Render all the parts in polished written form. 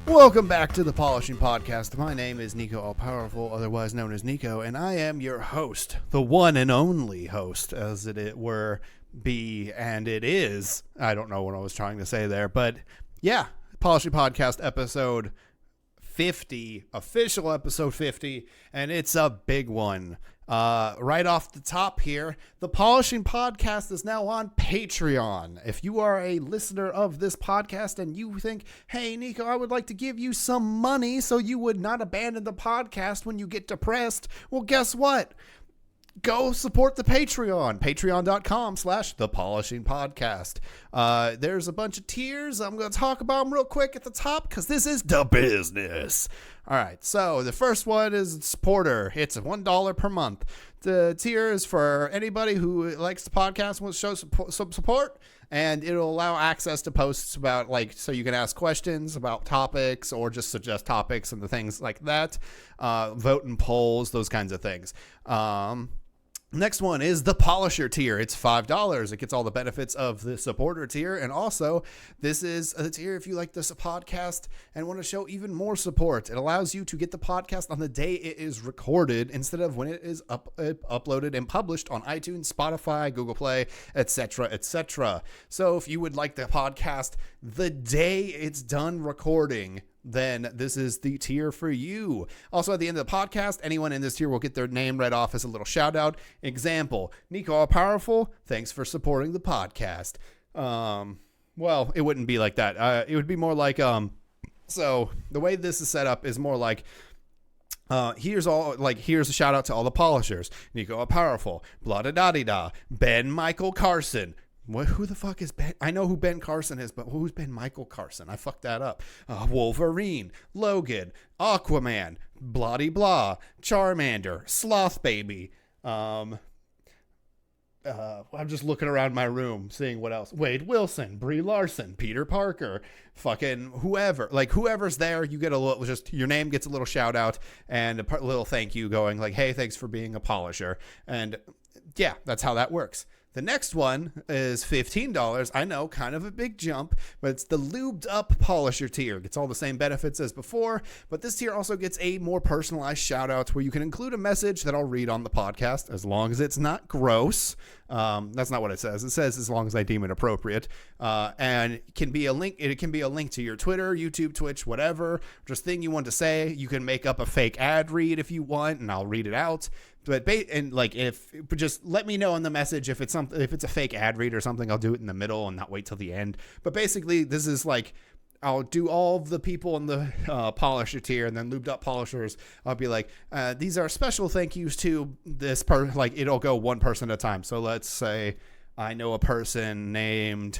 Welcome back to the Polishing Podcast. My name is Nico All Powerful, otherwise known as Nico, and I am your host, the one and only host, as it were, be, and it is. I don't know what I was trying to say there, but yeah, Polishing Podcast episode 50, official episode 50, and it's a big one. Right off the top here, the Polishing Podcast is now on Patreon. If you are a listener of this podcast and you think, hey, Nico, I would like to give you some money so you would not abandon the podcast when you get depressed, well, guess what? Go support the Patreon, patreon.com/thepolishingpodcast. There's a bunch of tiers. I'm going to talk about them real quick at the top because this is the business. All right, so the first one is supporter. It's $1 per month. The tier is for anybody who likes the podcast and wants to show some support, and it'll allow access to posts about, like, so you can ask questions about topics or just suggest topics and the things like that. Vote in polls, those kinds of things. Next one is the Polisher tier. It's $5. It gets all the benefits of the supporter tier. And also, this is a tier if you like this podcast and want to show even more support. It allows you to get the podcast on the day it is recorded instead of when it is uploaded and published on iTunes, Spotify, Google Play, etc., etc. So if you would like the podcast the day it's done recording, then this is the tier for you. Also, at the end of the podcast, anyone in this tier will get their name read off as a little shout out. Example, Nico All Powerful, thanks for supporting the podcast. Well, it wouldn't be like that. It would be more like, so the way this is set up is more like, here's a shout out to all the polishers. Nico All Powerful, blah da da da, Ben Michael Carson. Who the fuck is Ben? I know who Ben Carson is, but who's Ben Michael Carson? I fucked that up. Wolverine, Logan, Aquaman, blah-de-blah, Charmander, Sloth Baby. I'm just looking around my room, seeing what else. Wade Wilson, Brie Larson, Peter Parker, fucking whoever. Like, whoever's there, you get a little, just your name gets a little shout out and a little thank you going like, hey, thanks for being a polisher. And yeah, that's how that works. The next one is $15. I know, kind of a big jump, but it's the lubed up polisher tier. Gets all the same benefits as before, but this tier also gets a more personalized shout out where you can include a message that I'll read on the podcast as long as it's not gross. That's not what it says. It says as long as I deem it appropriate. And it can be a link. It can be a link to your Twitter, YouTube, Twitch, whatever. Just thing you want to say. You can make up a fake ad read if you want, and I'll read it out. But just let me know in the message if it's a fake ad read or something. I'll do it in the middle and not wait till the end. But basically, this is like, I'll do all of the people in the polisher tier, and then lubed up polishers. I'll be like, these are special thank yous to this person. Like, it'll go one person at a time. So let's say I know a person named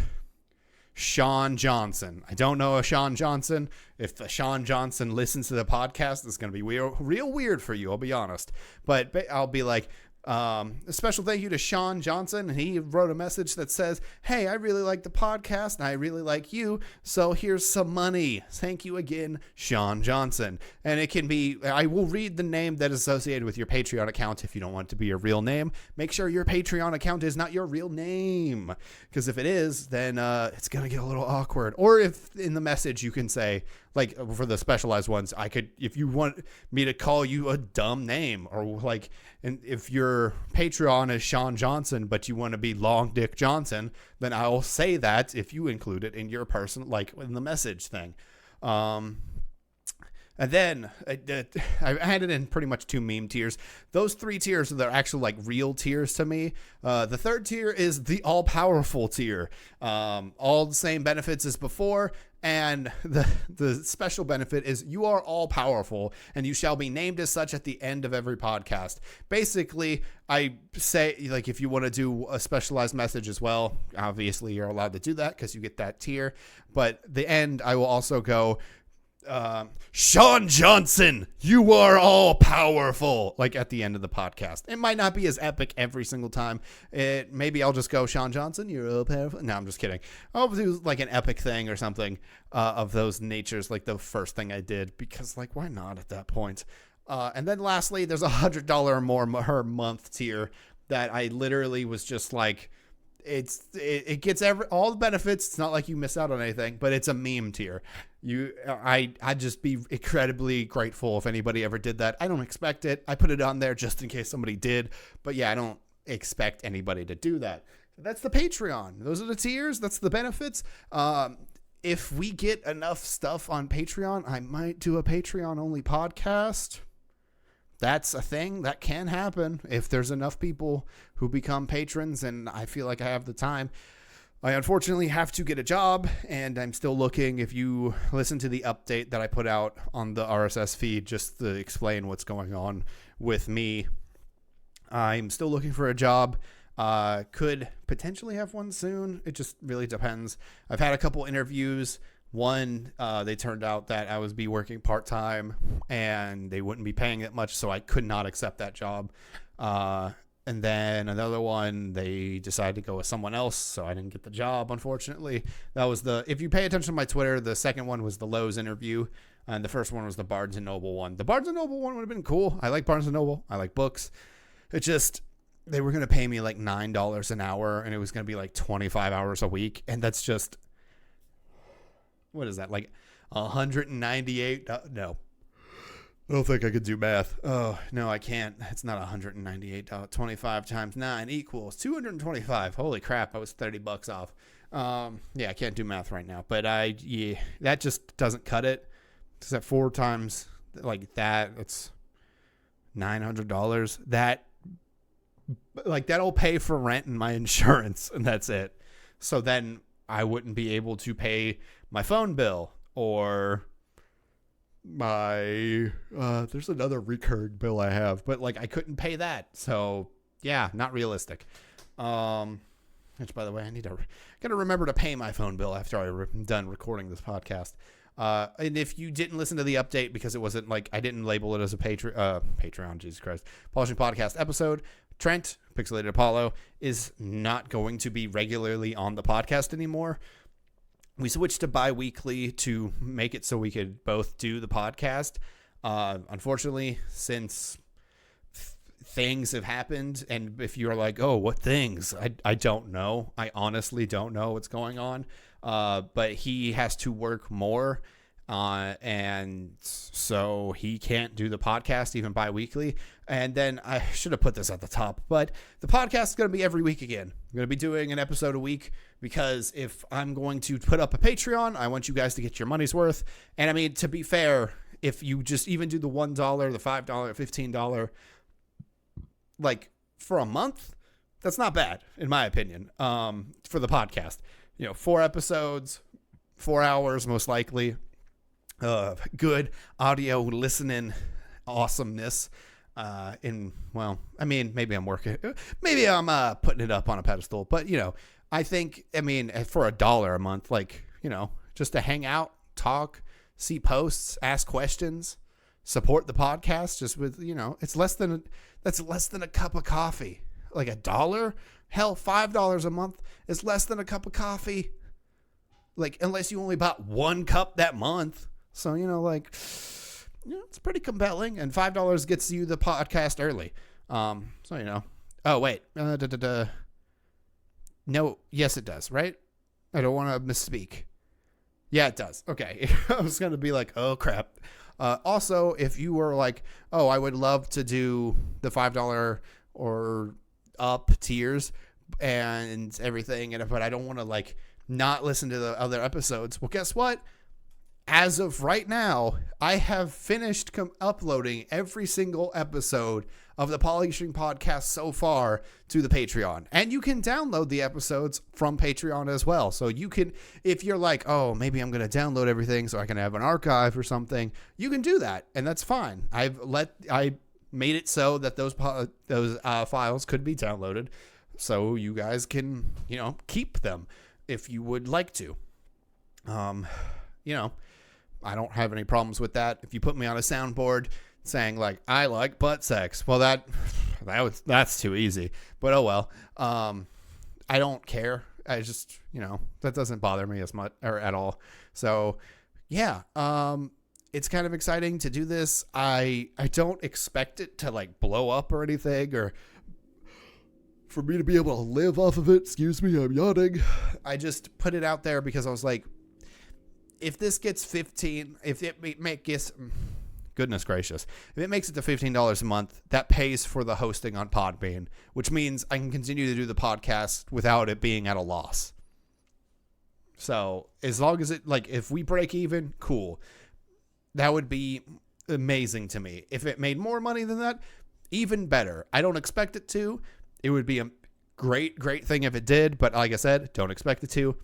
Sean Johnson. I don't know a Sean Johnson. If Sean Johnson listens to the podcast, it's going to be real weird for you, I'll be honest. But I'll be like, a special thank you to Sean Johnson. And he wrote a message that says, hey, I really like the podcast and I really like you, so here's some money. Thank you again, Sean Johnson. And it can be, I will read the name that is associated with your Patreon account if you don't want it to be your real name. Make sure your Patreon account is not your real name, because if it is, then it's going to get a little awkward. Or if in the message you can say, like for the specialized ones, I could, if you want me to call you a dumb name, or like, and if your Patreon is Sean Johnson, but you want to be Long Dick Johnson, then I'll say that if you include it in your person, like in the message thing. And then I had it in pretty much 2 meme tiers. Those 3 tiers are actual like real tiers to me. The third tier is the all powerful tier. All the same benefits as before. And the special benefit is you are all powerful and you shall be named as such at the end of every podcast. Basically, I say, like, if you want to do a specialized message as well, obviously you're allowed to do that because you get that tier. But the end, I will also go, Sean Johnson, you are all powerful, like at the end of the podcast. It might not be as epic every single time. Maybe I'll just go, Sean Johnson, you're all powerful. No, I'm just kidding. I'll do like an epic thing or something of those natures, like the first thing I did, because like, why not at that point? And then lastly, there's $100 or more per month tier that I literally was just like, it gets all the benefits. It's not like you miss out on anything, but it's a meme tier. I'd just be incredibly grateful if anybody ever did that. I don't expect it. I put it on there just in case somebody did, but yeah, I don't expect anybody to do that. That's the Patreon. Those are the tiers. That's the benefits. If we get enough stuff on Patreon, I might do a Patreon only podcast. That's a thing that can happen if there's enough people who become patrons and I feel like I have the time. I unfortunately have to get a job and I'm still looking. If you listen to the update that I put out on the RSS feed just to explain what's going on with me, I'm still looking for a job. Could potentially have one soon. It just really depends. I've had a couple interviews. One, they turned out that I was working part-time and they wouldn't be paying it much, so I could not accept that job. And then another one, they decided to go with someone else, so I didn't get the job, unfortunately. That was if you pay attention to my Twitter, the second one was the Lowe's interview, and the first one was the Barnes & Noble one. The Barnes & Noble one would have been cool. I like Barnes & Noble. I like books. It just, they were going to pay me like $9 an hour, and it was going to be like 25 hours a week, and that's just, what is that, like 198? No. I don't think I could do math. Oh, no, I can't. It's not $198. 25 times 9 equals 225. Holy crap, I was $30 off. Yeah, I can't do math right now. But that just doesn't cut it. Because at 4 times like that, it's $900. That'll pay for rent and my insurance, and that's it. So then I wouldn't be able to pay my phone bill or my there's another recurring bill I have, but like I couldn't pay that. So yeah, not realistic. Which, by the way, I gotta remember to pay my phone bill after I'm done recording this podcast. And if you didn't listen to the update because it wasn't like I didn't label it as a Patreon, Jesus Christ, Polishing Podcast episode, Trent, Pixelated Apollo, is not going to be regularly on the podcast anymore. We switched to bi-weekly to make it so we could both do the podcast. Unfortunately, since things have happened, and if you're like, oh, what things? I don't know. I honestly don't know what's going on. But he has to work more, and so he can't do the podcast even bi-weekly. And then I should have put this at the top, but the podcast is going to be every week again. I'm going to be doing an episode a week because if I'm going to put up a Patreon, I want you guys to get your money's worth. And I mean, to be fair, if you just even do the $1, the $5, $15, like for a month, that's not bad in my opinion. For the podcast, 4 episodes, 4 hours, most likely, good audio listening awesomeness. Maybe I'm putting it up on a pedestal, but I think, for $1 a month, just to hang out, talk, see posts, ask questions, support the podcast, just with, that's less than a cup of coffee. Like $1, hell, $5 a month is less than a cup of coffee. Like, unless you only bought 1 cup that month. So, it's pretty compelling, and $5 gets you the podcast early. Oh, wait. No, yes, it does, right? I don't want to misspeak. Yeah, it does. Okay. I was going to be like, oh, crap. Also, if you were like, oh, I would love to do the $5 or up tiers and everything, but I don't want to, not listen to the other episodes. Well, guess what? As of right now, I have finished uploading every single episode of the Polishing Podcast so far to the Patreon. And you can download the episodes from Patreon as well. So you can, if you're like, oh, maybe I'm going to download everything so I can have an archive or something, you can do that. And that's fine. I made it so that those files could be downloaded so you guys can, keep them if you would like to. I don't have any problems with that. If you put me on a soundboard saying I like butt sex, well, that's too easy, but oh well. I don't care. I just, that doesn't bother me as much or at all. So yeah, it's kind of exciting to do this. I don't expect it to blow up or anything, or for me to be able to live off of it. Excuse me, I'm yawning. I just put it out there because I was like, if this gets 15, if it makes, goodness gracious, if it makes it to $15 a month, that pays for the hosting on Podbean, which means I can continue to do the podcast without it being at a loss. So as long as it, like, if we break even, cool. That would be amazing to me. If it made more money than that, even better. I don't expect it to. It would be a great thing if it did, but like I said, don't expect it to.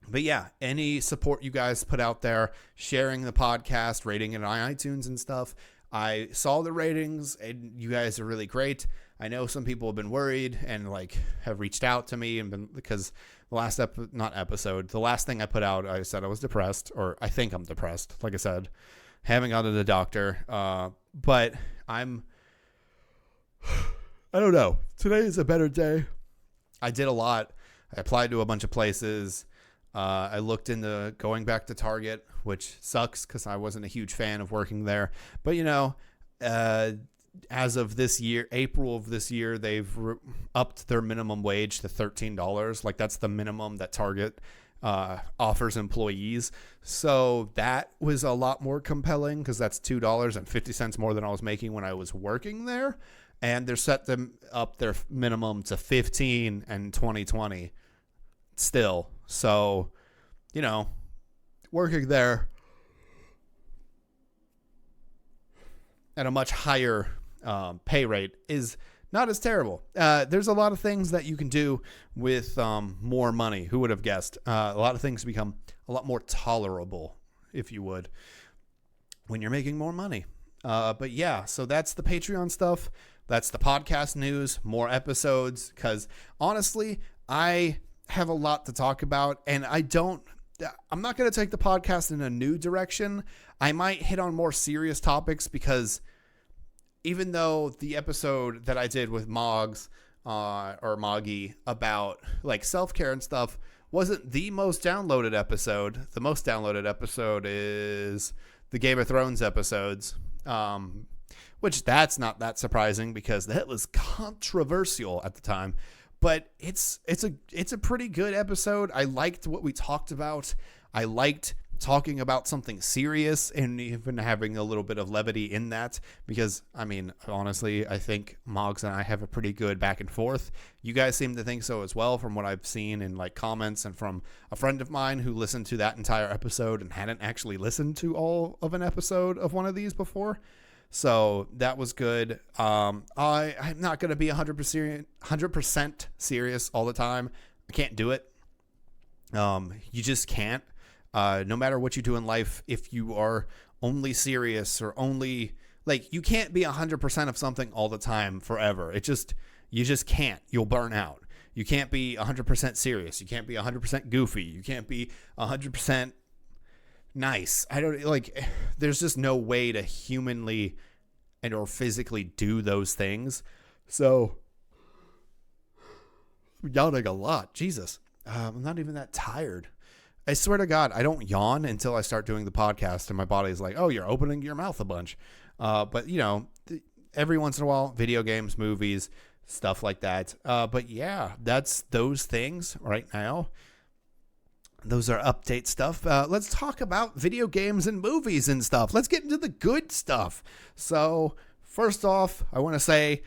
But yeah, any support you guys put out there, sharing the podcast, rating it on iTunes and stuff. I saw the ratings and you guys are really great. I know some people have been worried and like have reached out to me and been, because the last the last thing I put out, I said I was depressed, or I think I'm depressed. Like I said, haven't gone to the doctor. But I don't know. Today is a better day. I did a lot. I applied to a bunch of places. I looked into going back to Target, which sucks because I wasn't a huge fan of working there. But, you know, as of this year, April of this year, they've upped their minimum wage to $13. Like, that's the minimum that Target offers employees. So that was a lot more compelling because that's $2.50 more than I was making when I was working there. And they're set them up their minimum to $15 in 2020 still. So, you know, working there at a much higher pay rate is not as terrible. There's a lot of things that you can do with more money. Who would have guessed? A lot of things become a lot more tolerable, if you would, when you're making more money. But yeah, so that's the Patreon stuff. That's the podcast news, more episodes, because honestly, I have a lot to talk about, and I'm not going to take the podcast in a new direction. I might hit on more serious topics because even though the episode that I did with Moggs or Moggy about like self-care and stuff wasn't the most downloaded episode. The most downloaded episode is the Game of Thrones episodes, which that's not that surprising because that was controversial at the time. But it's a pretty good episode. I liked what we talked about. I liked talking about something serious and even having a little bit of levity in that because, I mean, honestly, I think Moggs and I have a pretty good back and forth. You guys seem to think so as well from what I've seen in like comments and from a friend of mine who listened to that entire episode and hadn't actually listened to all of an episode of one of these before. So that was good. I'm not going to be 100% serious all the time. I can't do it. You just can't. No matter what you do in life, if you are only serious or only like, you can't be 100% of something all the time forever. You just can't. You'll burn out. You can't be 100% serious. You can't be 100% goofy. You can't be 100% nice. There's just no way to humanly and or physically do those things. So I'm yawning a lot. Jesus. I'm not even that tired. I swear to God, I don't yawn until I start doing the podcast and my body's like, oh, you're opening your mouth a bunch. But you know, every once in a while, video games, movies, stuff like that. But yeah, that's those things right now. Those are update stuff. Let's talk about video games and movies and stuff. Let's get into the good stuff. So first off, I want to say,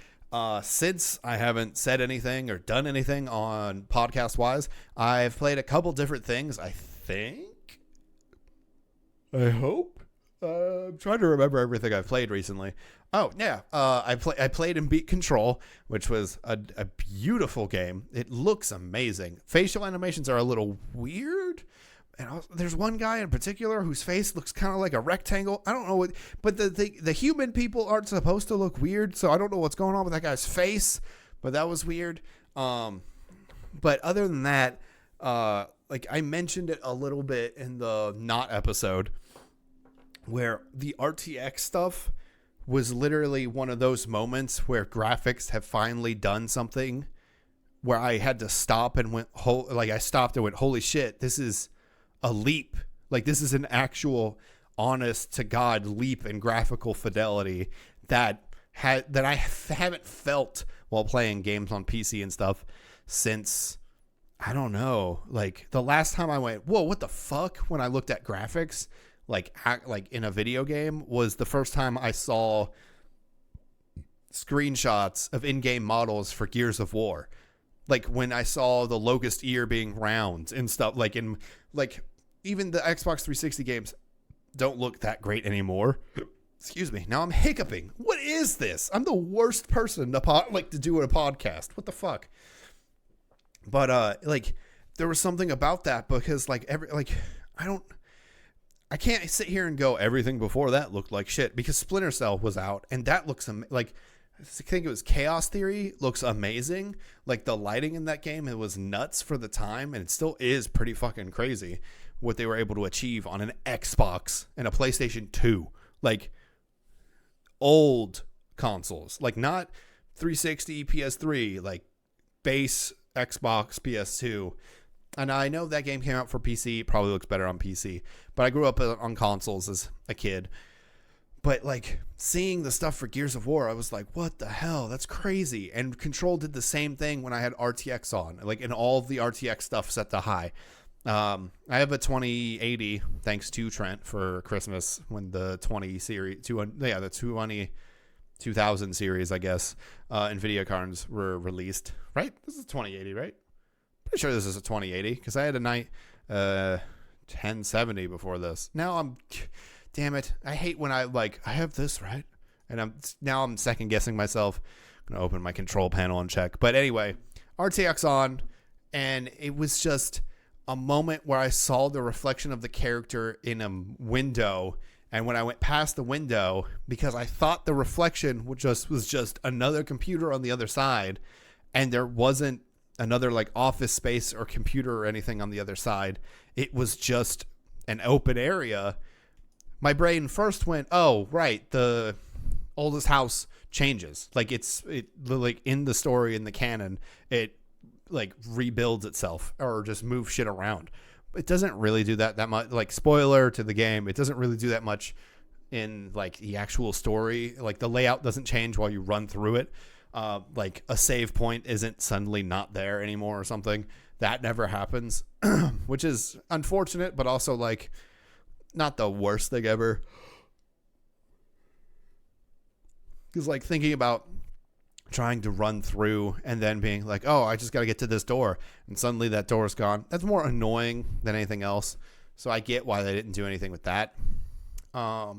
since I haven't said anything or done anything on podcast wise, I've played a couple different things. I hope. I'm trying to remember everything I've played recently. Oh yeah. I played and beat Control, which was a beautiful game. It looks amazing. Facial animations are a little weird. And there's one guy in particular whose face looks kind of like a rectangle. I don't know what, but the human people aren't supposed to look weird, so I don't know what's going on with that guy's face. But that was weird. But other than that, like I mentioned it a little bit in the Not episode, where the RTX stuff was literally one of those moments where graphics have finally done something where I had to stop and I stopped and went, holy shit, this is a leap. Like, this is an actual honest to God leap in graphical fidelity that I haven't felt while playing games on PC and stuff since, I don't know, like the last time I went, whoa, what the fuck, when I looked at graphics like in a video game was the first time I saw screenshots of in-game models for Gears of War. Like when I saw the locust ear being round and stuff, like in like even the Xbox 360 games don't look that great anymore. Excuse me. Now I'm hiccuping. What is this? I'm the worst person to do a podcast. What the fuck? But like there was something about that because like I can't sit here and go everything before that looked like shit because Splinter Cell was out and that looks like I think it was Chaos Theory looks amazing. Like the lighting in that game, it was nuts for the time, and it still is pretty fucking crazy what they were able to achieve on an Xbox and a PlayStation 2. Like old consoles, like not 360, PS3, like base Xbox, PS2. And I know that game came out for PC, probably looks better on PC, but I grew up on consoles as a kid. But like seeing the stuff for Gears of War, I was like, what the hell? That's crazy. And Control did the same thing when I had RTX on, like in all of the RTX stuff set to high. I have a 2080, thanks to Trent for Christmas when the 20 series, the 2000 series, I guess, NVIDIA cards were released, right? This is a 2080, right? Pretty sure this is a 2080 because I had a 1070 before this. Damn it. I hate when I have this, right? And I'm second guessing myself. I'm going to open my control panel and check. But anyway, RTX on, and it was just a moment where I saw the reflection of the character in a window. And when I went past the window, because I thought the reflection was just another computer on the other side, and there wasn't another like office space or computer or anything on the other side. It was just an open area. My brain first went, oh, right, the oldest house changes. Like like in the story, in the canon, it like rebuilds itself or just moves shit around. It doesn't really do that much. Like spoiler to the game, it doesn't really do that much in like the actual story. Like the layout doesn't change while you run through it. Like a save point isn't suddenly not there anymore or something. That never happens, which is unfortunate, but also like not the worst thing ever. Because like thinking about trying to run through and then being like, oh, I just got to get to this door, and suddenly that door is gone. That's more annoying than anything else. So I get why they didn't do anything with that. But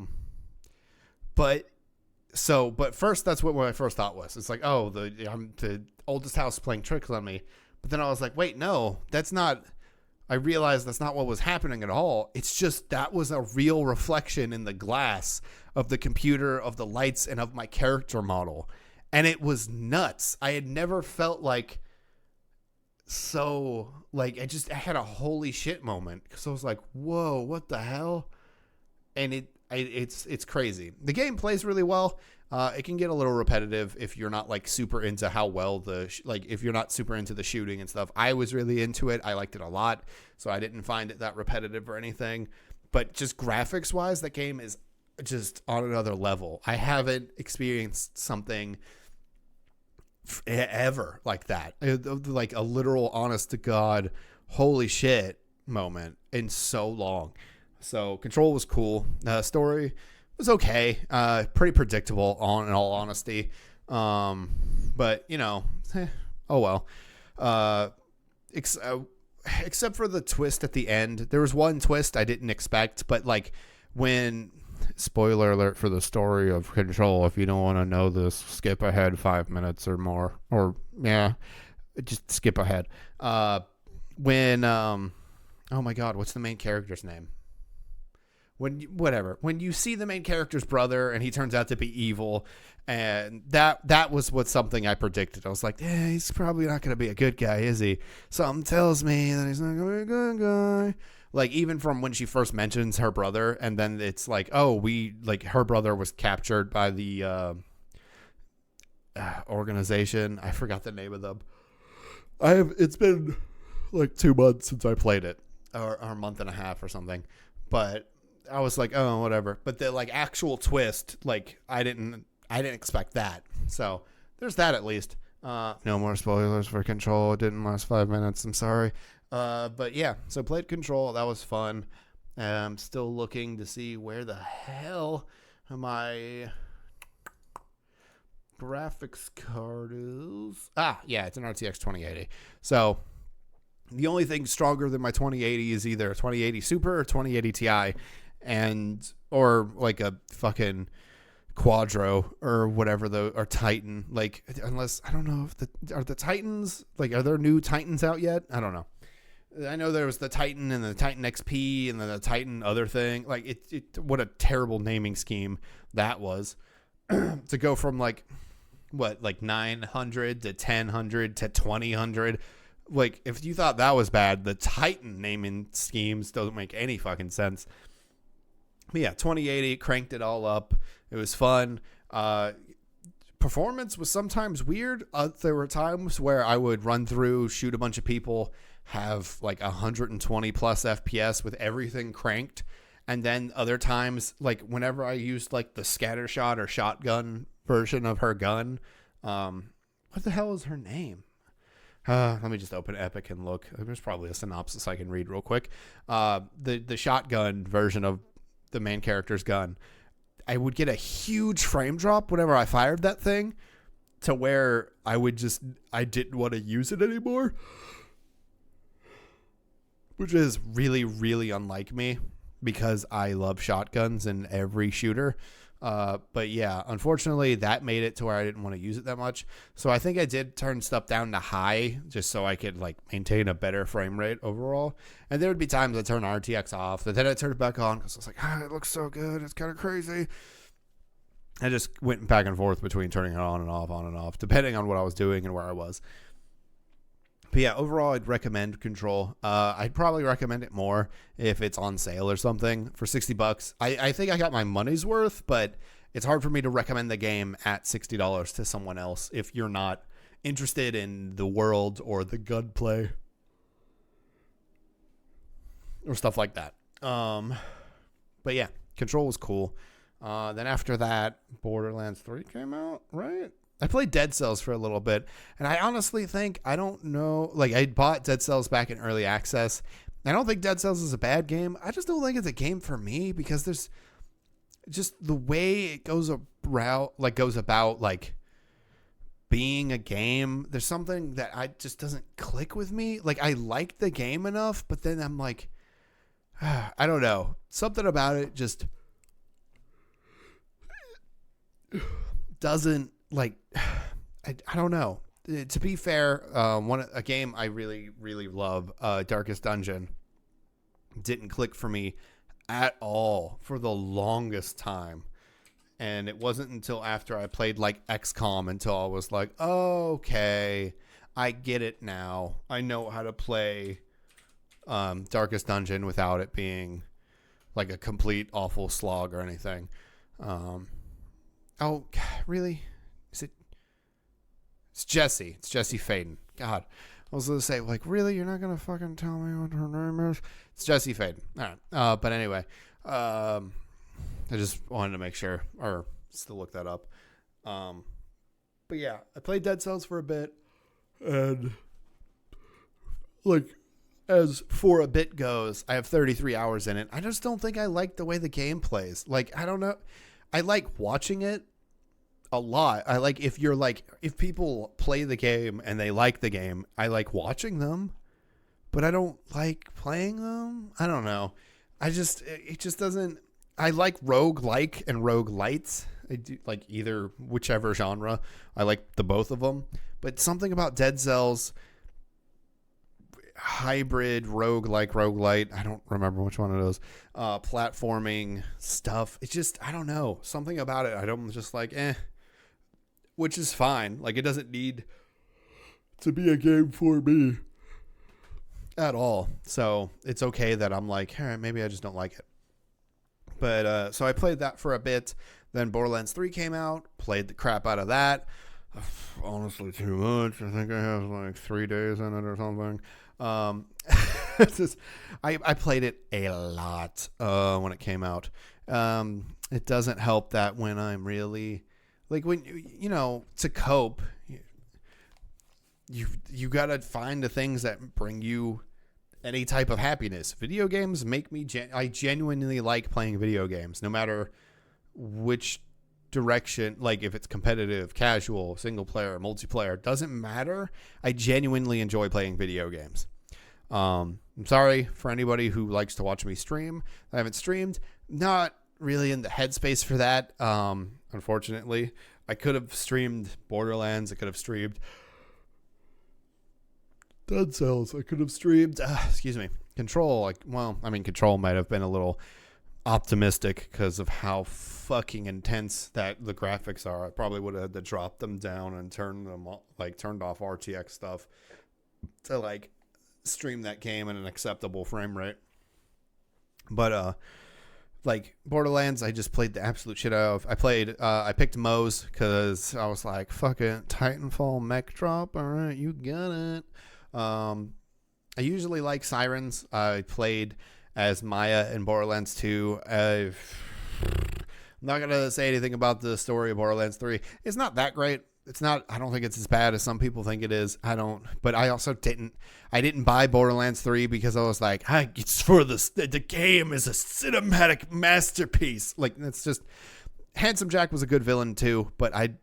first, that's what my first thought was. It's like, oh, the oldest house playing tricks on me. But then I was like, wait, no, that's not. I realized that's not what was happening at all. It's just that was a real reflection in the glass of the computer, of the lights, and of my character model. And it was nuts. I had never felt like so, like, I had a holy shit moment. Because I was like, whoa, what the hell? And it's crazy. The game plays really well. It can get a little repetitive if you're not like super into how well if you're not super into the shooting and stuff. I was really into it. I liked it a lot, so I didn't find it that repetitive or anything. But just graphics wise, that game is just on another level. I haven't experienced something ever like that, like a literal honest to God holy shit moment in so long. So Control was cool. Story was okay, pretty predictable in all honesty, but you know, oh well. Except for the twist at the end. There was one twist I didn't expect, but like when, spoiler alert for the story of Control, if you don't want to know this, skip ahead 5 minutes or more, or yeah, just skip ahead. When oh my god, what's the main character's name? When you see the main character's brother and he turns out to be evil, and that was something I predicted. I was like, he's probably not going to be a good guy, is he? Something tells me that he's not going to be a good guy. Like even from when she first mentions her brother, and then it's like, oh, her brother was captured by the organization. I forgot the name of them. It's been like 2 months since I played it, or a month and a half or something, but I was like, oh, whatever. But the like actual twist, like I didn't expect that. So there's that at least. No more spoilers for Control. It didn't last 5 minutes. I'm sorry. But yeah, so played Control. That was fun. I'm still looking to see where the hell my graphics card is. Yeah, it's an RTX 2080. So the only thing stronger than my 2080 is either a 2080 Super or 2080 Ti, or like a fucking Quadro or whatever, or Titan. Like, unless, I don't know if are the Titans, like, are there new Titans out yet? I don't know. I know there was the Titan and the Titan XP and then the Titan other thing. Like, what a terrible naming scheme that was. To go from like 900 to 1000 to 2000. Like, if you thought that was bad, the Titan naming schemes don't make any fucking sense. But yeah, 2080, cranked it all up. It was fun. Performance was sometimes weird. There were times where I would run through, shoot a bunch of people, have like 120 plus FPS with everything cranked. And then other times, like whenever I used like the scatter shot or shotgun version of her gun, what the hell is her name? Let me just open Epic and look. There's probably a synopsis I can read real quick. The shotgun version of the main character's gun, I would get a huge frame drop whenever I fired that thing, to where I didn't want to use it anymore, which is really, really unlike me because I love shotguns in every shooter. But yeah, unfortunately that made it to where I didn't want to use it that much. So I think I did turn stuff down to high just so I could like maintain a better frame rate overall. And there would be times I turn RTX off, but then I turned it back on because I was like, it looks so good. It's kind of crazy. I just went back and forth between turning it on and off, depending on what I was doing and where I was. But yeah, overall, I'd recommend Control. I'd probably recommend it more if it's on sale or something for $60. I think I got my money's worth, but it's hard for me to recommend the game at $60 to someone else if you're not interested in the world or the gunplay or stuff like that. But yeah, Control was cool. Then after that, Borderlands 3 came out, right? I played Dead Cells for a little bit, and I honestly think, I don't know, like I bought Dead Cells back in early access. I don't think Dead Cells is a bad game. I just don't think it's a game for me because there's just the way it goes about like being a game. There's something that I just doesn't click with me. Like I like the game enough, but then I'm like, I don't know. Something about it just doesn't, like, I don't know. To be fair, a game I really, really love, Darkest Dungeon, didn't click for me at all for the longest time. And it wasn't until after I played like XCOM until I was like, oh, okay, I get it now. I know how to play Darkest Dungeon without it being like a complete awful slog or anything. Oh, really? Is it? It's Jesse. It's Jesse Faden. God, I was going to say, like, really? You're not going to fucking tell me what her name is? It's Jesse Faden. All right. But anyway, I just wanted to make sure, or still look that up. But yeah, I played Dead Cells for a bit, and like, as for a bit goes, I have 33 hours in it. I just don't think I like the way the game plays. Like, I don't know. I like watching it a lot. I like if people play the game and they like the game, I like watching them, but I don't like playing them. I don't know. It just doesn't. I like roguelike and roguelites. I do like whichever genre. I like the both of them, but something about Dead Cells hybrid roguelite, I don't remember which one it is, platforming stuff, it's just, I don't know, something about it, I'm just like, which is fine. Like, it doesn't need to be a game for me at all, so it's okay that I'm like, all right, maybe I just don't like it. But so I played that for a bit. Then Borderlands 3 came out, played the crap out of that. Honestly, too much. I think I have like 3 days in it or something. I played it a lot when it came out. It doesn't help that when I'm really like, when to cope, you gotta find the things that bring you any type of happiness. Video games make me I genuinely like playing video games, no matter which direction, like if it's competitive, casual, single player, multiplayer, doesn't matter. I genuinely enjoy playing video games. I'm sorry for anybody who likes to watch me stream. I haven't streamed, not really in the headspace for that. Unfortunately, I could have streamed Borderlands. I could have streamed Dead Cells. I could have streamed, Control. Control might have been a little optimistic because of how fucking intense that the graphics are. I probably would have had to drop them down and turned off RTX stuff to stream that game at an acceptable frame rate. But Borderlands, I just played the absolute shit out of. I picked Moe's because I was like, fuck it, Titanfall mech drop, all right, you got it. I usually like Sirens. I played as Maya in Borderlands 2. I'm not going to say anything about the story of Borderlands 3. It's not that great. I don't think it's as bad as some people think it is. But I also didn't buy Borderlands 3 because I was like, it's for the game is a cinematic masterpiece. That's just, Handsome Jack was a good villain too, but I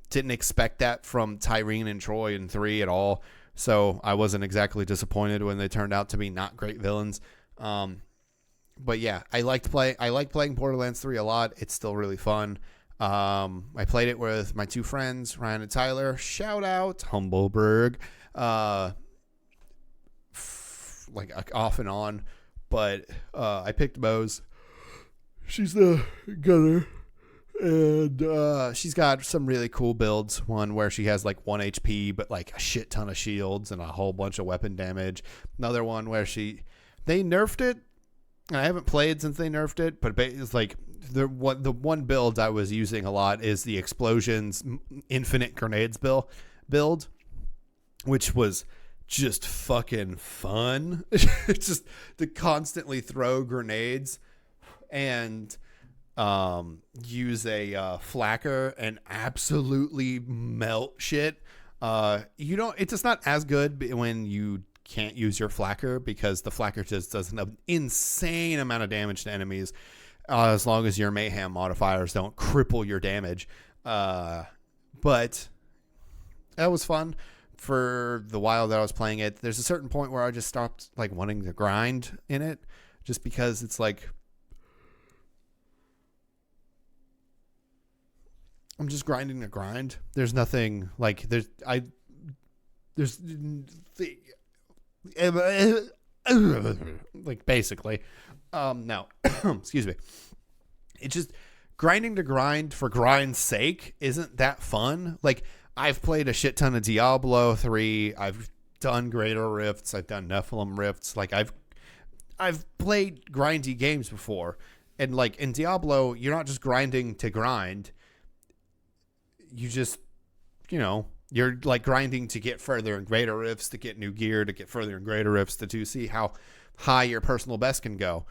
didn't expect that from Tyreen and Troy in 3 at all. So I wasn't exactly disappointed when they turned out to be not great villains. But yeah, I like playing Borderlands 3 a lot. It's still really fun. I played it with my two friends, Ryan and Tyler. Shout out Humbleberg. Off and on. But I picked Moe's. She's the gunner. And she's got some really cool builds. One where she has 1 HP, but a shit ton of shields and a whole bunch of weapon damage. Another one where they nerfed it. And I haven't played since they nerfed it, but it's the one build I was using a lot is the Explosions Infinite Grenades build, which was just fucking fun. It's just to constantly throw grenades and use a flacker and absolutely melt shit. It's just not as good when you can't use your flacker, because the flacker just does an insane amount of damage to enemies, as long as your mayhem modifiers don't cripple your damage. But that was fun for the while that I was playing it. There's a certain point where I just stopped wanting to grind in it, just because it's I'm just grinding to grind. There's nothing basically no excuse me, it's just grinding to grind for grind's sake isn't that fun. I've played a shit ton of Diablo 3. I've done Greater Rifts. I've done Nephilim Rifts. I've played grindy games before, and in Diablo you're not just grinding to grind. You just you're grinding to get further in Greater Rifts, to get new gear, to get further in Greater Rifts, to see how high your personal best can go.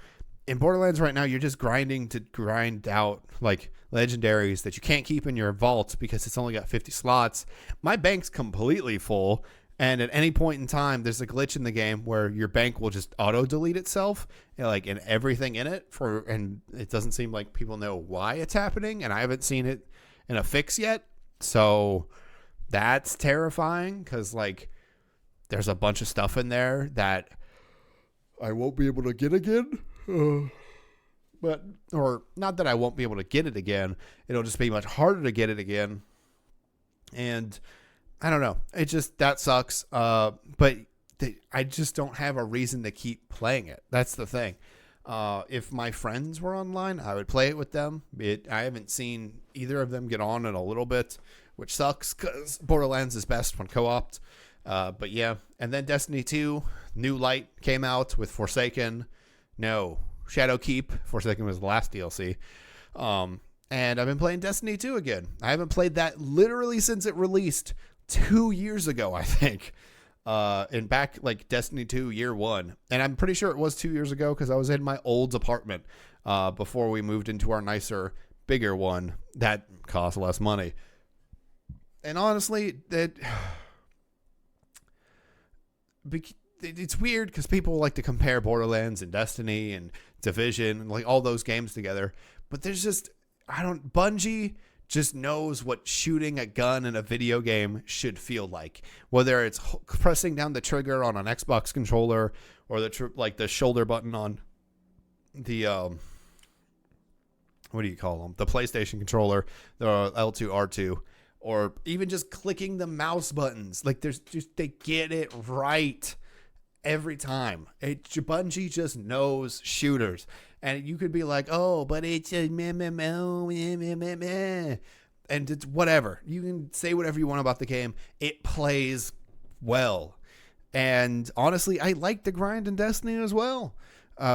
In Borderlands right now, you're just grinding to grind out legendaries that you can't keep in your vault because it's only got 50 slots. My bank's completely full, and at any point in time, there's a glitch in the game where your bank will just auto delete itself, and everything in it and it doesn't seem like people know why it's happening, and I haven't seen it in a fix yet. So that's terrifying, because there's a bunch of stuff in there that I won't be able to get again. Or not that I won't be able to get it again. It'll just be much harder to get it again. And I don't know. It just, that sucks. But I just don't have a reason to keep playing it. That's the thing. If my friends were online, I would play it with them. I haven't seen either of them get on in a little bit, which sucks because Borderlands is best when co-opted. But yeah, and then Destiny 2, New Light came out with Forsaken. No, Shadowkeep. Forsaken was the last DLC. And I've been playing Destiny 2 again. I haven't played that literally since it released 2 years ago, I think. And back Destiny 2 year 1. And I'm pretty sure it was 2 years ago because I was in my old apartment before we moved into our nicer, bigger one that cost less money. And honestly, it's weird because people like to compare Borderlands and Destiny and Division and like all those games together, but there's just Bungie just knows what shooting a gun in a video game should feel like, whether it's pressing down the trigger on an Xbox controller or the shoulder button on the what do you call them, the PlayStation controller, the L2 R2, or even just clicking the mouse buttons. Like they get it right every time. Bungie just knows shooters. And you could be like, oh, but it's a meh. And it's whatever. You can say whatever you want about the game. It plays well. And honestly, I like the grind in Destiny as well.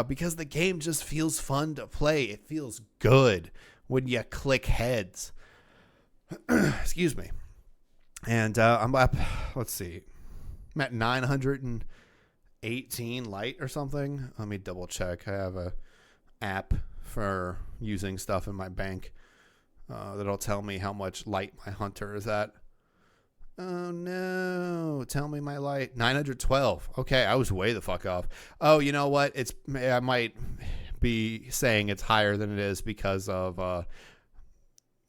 Because the game just feels fun to play. It feels good when you click heads. Excuse me. And I'm up, let's see. I'm at 918 light or something. Let me double check. I have a app for using stuff in my bank that'll tell me how much light my hunter is at. Oh no, tell me my light. 912. Okay, I was way the fuck off. Oh, you know what? I might be saying it's higher than it is because of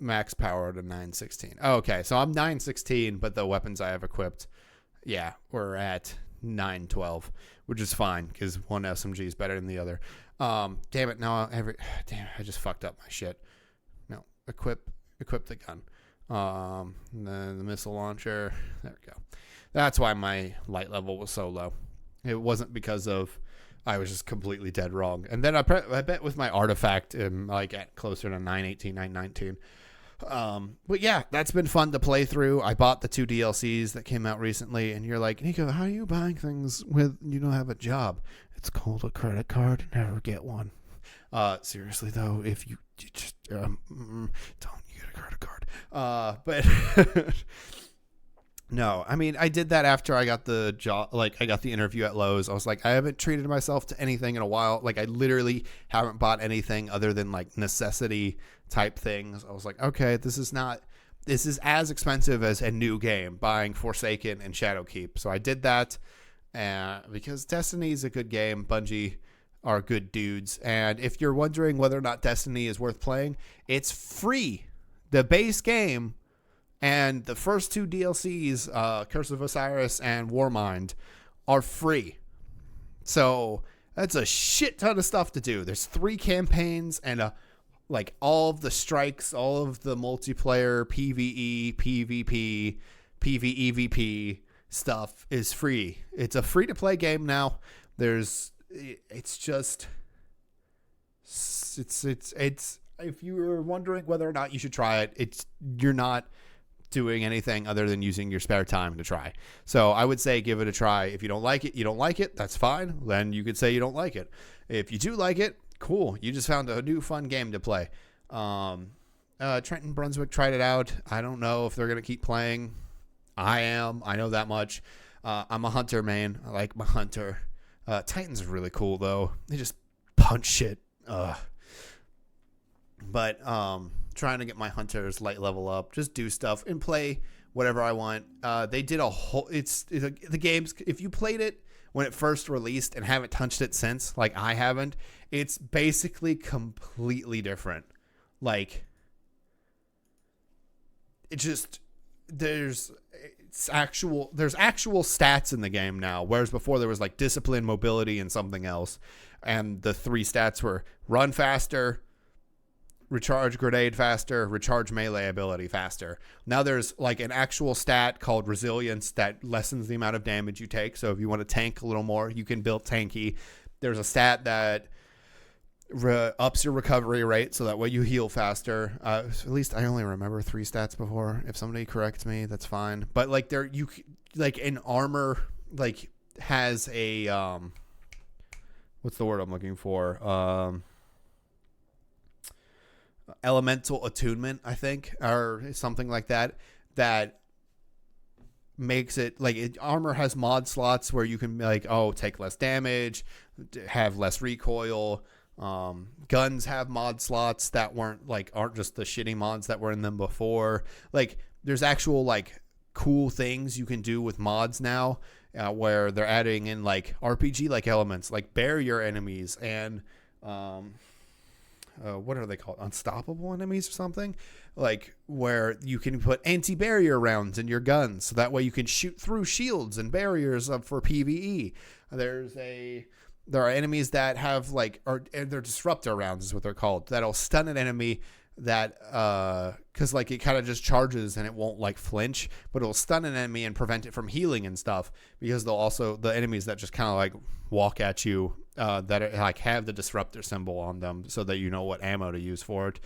max power to 916. Okay, so I'm 916, but the weapons I have equipped, yeah, we're at 912, which is fine because one SMG is better than the other. Damn it! Now I just fucked up my shit. No, equip the gun. The missile launcher. There we go. That's why my light level was so low. It wasn't because of I was just completely dead wrong. And then I bet with my artifact, like at closer to 918, 919. But yeah, that's been fun to play through. I bought the 2 DLCs that came out recently, and you're like, Nico, how are you buying things with you don't have a job? It's called a credit card. Never get one. Seriously though, if you just don't get a credit card. But no, I mean, I did that after I got the job. Like I got the interview at Lowe's. I was like, I haven't treated myself to anything in a while. Like I literally haven't bought anything other than like necessity type things. I was like, okay, this is as expensive as a new game, buying Forsaken and Shadowkeep. So I did that because Destiny is a good game. Bungie are good dudes. And if you're wondering whether or not Destiny is worth playing, it's free. The base game and the first 2 DLCs, Curse of Osiris and Warmind, are free. So that's a shit ton of stuff to do. There's 3 campaigns and like all of the strikes, all of the multiplayer, PvE, PvP, PvEVP stuff is free. It's a free-to-play game now. It's if you were wondering whether or not you should try it, you're not doing anything other than using your spare time to try. So I would say give it a try. If you don't like it, you don't like it. That's fine. Then you could say you don't like it. If you do like it, cool. You just found a new fun game to play. Trenton Brunswick tried it out. I don't know if they're going to keep playing. I know that much. I'm a hunter, man. I like my hunter. Titans are really cool, though. They just punch shit. But trying to get my hunter's light level up, just do stuff and play whatever I want. They did a whole. The games. If you played it when it first released and haven't touched it since, like I haven't, it's basically completely different. Like it just there's actual stats in the game now, whereas before there was like discipline, mobility, and something else, and the 3 stats were run faster, recharge grenade faster, recharge melee ability faster. Now there's like an actual stat called resilience that lessens the amount of damage you take. So if you want to tank a little more, you can build tanky. There's a stat that ups your recovery rate so that way you heal faster. At least I only remember 3 stats before. If somebody corrects me, that's fine. But like an armor like has a what's the word I'm looking for? Elemental attunement, I think, or something like that makes it like armor has mod slots where you can like take less damage, have less recoil. Guns have mod slots that aren't just the shitty mods that were in them before. Like there's actual like cool things you can do with mods now, where they're adding in like RPG like elements, like barrier enemies and what are they called? Unstoppable enemies or something, like where you can put anti-barrier rounds in your guns, so that way you can shoot through shields and barriers for PvE. There are enemies that have like, or they're disruptor rounds is what they're called, that'll stun an enemy that because like it kind of just charges and it won't like flinch, but it'll stun an enemy and prevent it from healing and stuff, because they'll also, the enemies that just kind of like walk at you that are, like have the disruptor symbol on them so that you know what ammo to use for it,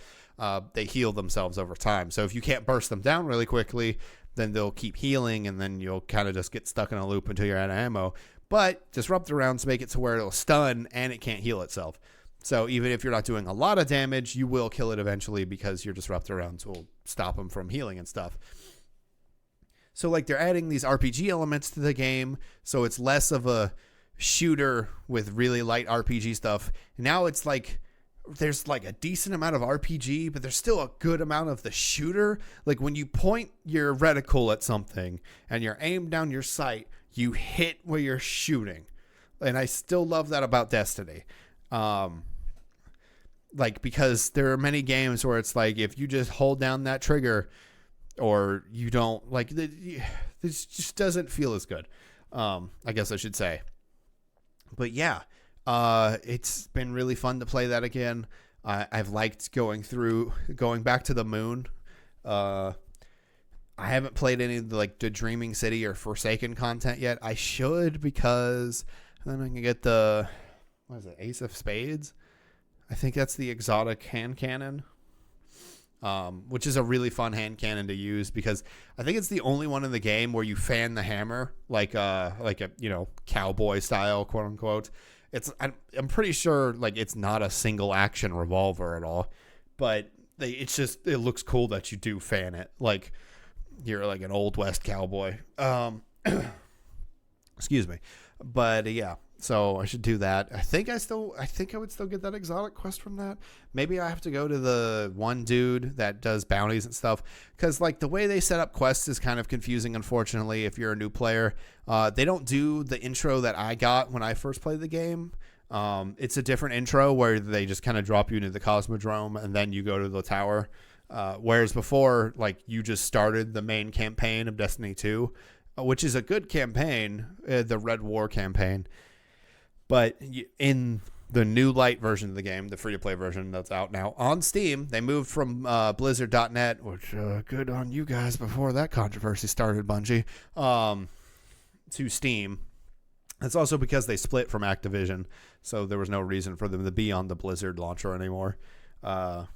they heal themselves over time. So if you can't burst them down really quickly, then they'll keep healing, and then you'll kind of just get stuck in a loop until you're out of ammo. But disruptor rounds make it to where it'll stun and it can't heal itself. So even if you're not doing a lot of damage, you will kill it eventually, because your disruptor rounds will stop them from healing and stuff. So like they're adding these RPG elements to the game, so it's less of a shooter with really light RPG stuff. Now it's like there's like a decent amount of RPG, but there's still a good amount of the shooter. Like when you point your reticle at something and you're aimed down your sight, you hit where you're shooting. And I still love that about Destiny. Like, because there are many games where it's like, if you just hold down that trigger, or you don't, like, this just doesn't feel as good. I guess I should say. But yeah, it's been really fun to play that again. I've liked going back to the moon. I haven't played any of the Dreaming City or Forsaken content yet. I should, because then I can get the, what is it, Ace of Spades? I think that's the exotic hand cannon, which is a really fun hand cannon to use, because I think it's the only one in the game where you fan the hammer like a cowboy style, quote unquote. I'm pretty sure like it's not a single action revolver at all, but it looks cool that you do fan it like you're like an old West cowboy. Excuse me, but yeah. So I should do that. I think I would still get that exotic quest from that. Maybe I have to go to the one dude that does bounties and stuff, because like the way they set up quests is kind of confusing, unfortunately, if you're a new player. They don't do the intro that I got when I first played the game. It's a different intro where they just kind of drop you into the Cosmodrome and then you go to the tower. Whereas before, like, you just started the main campaign of Destiny 2, which is a good campaign, the Red War campaign. But in the new light version of the game, the free-to-play version that's out now on Steam, they moved from Blizzard.net, which good on you guys before that controversy started, Bungie, to Steam. It's also because they split from Activision, so there was no reason for them to be on the Blizzard launcher anymore. So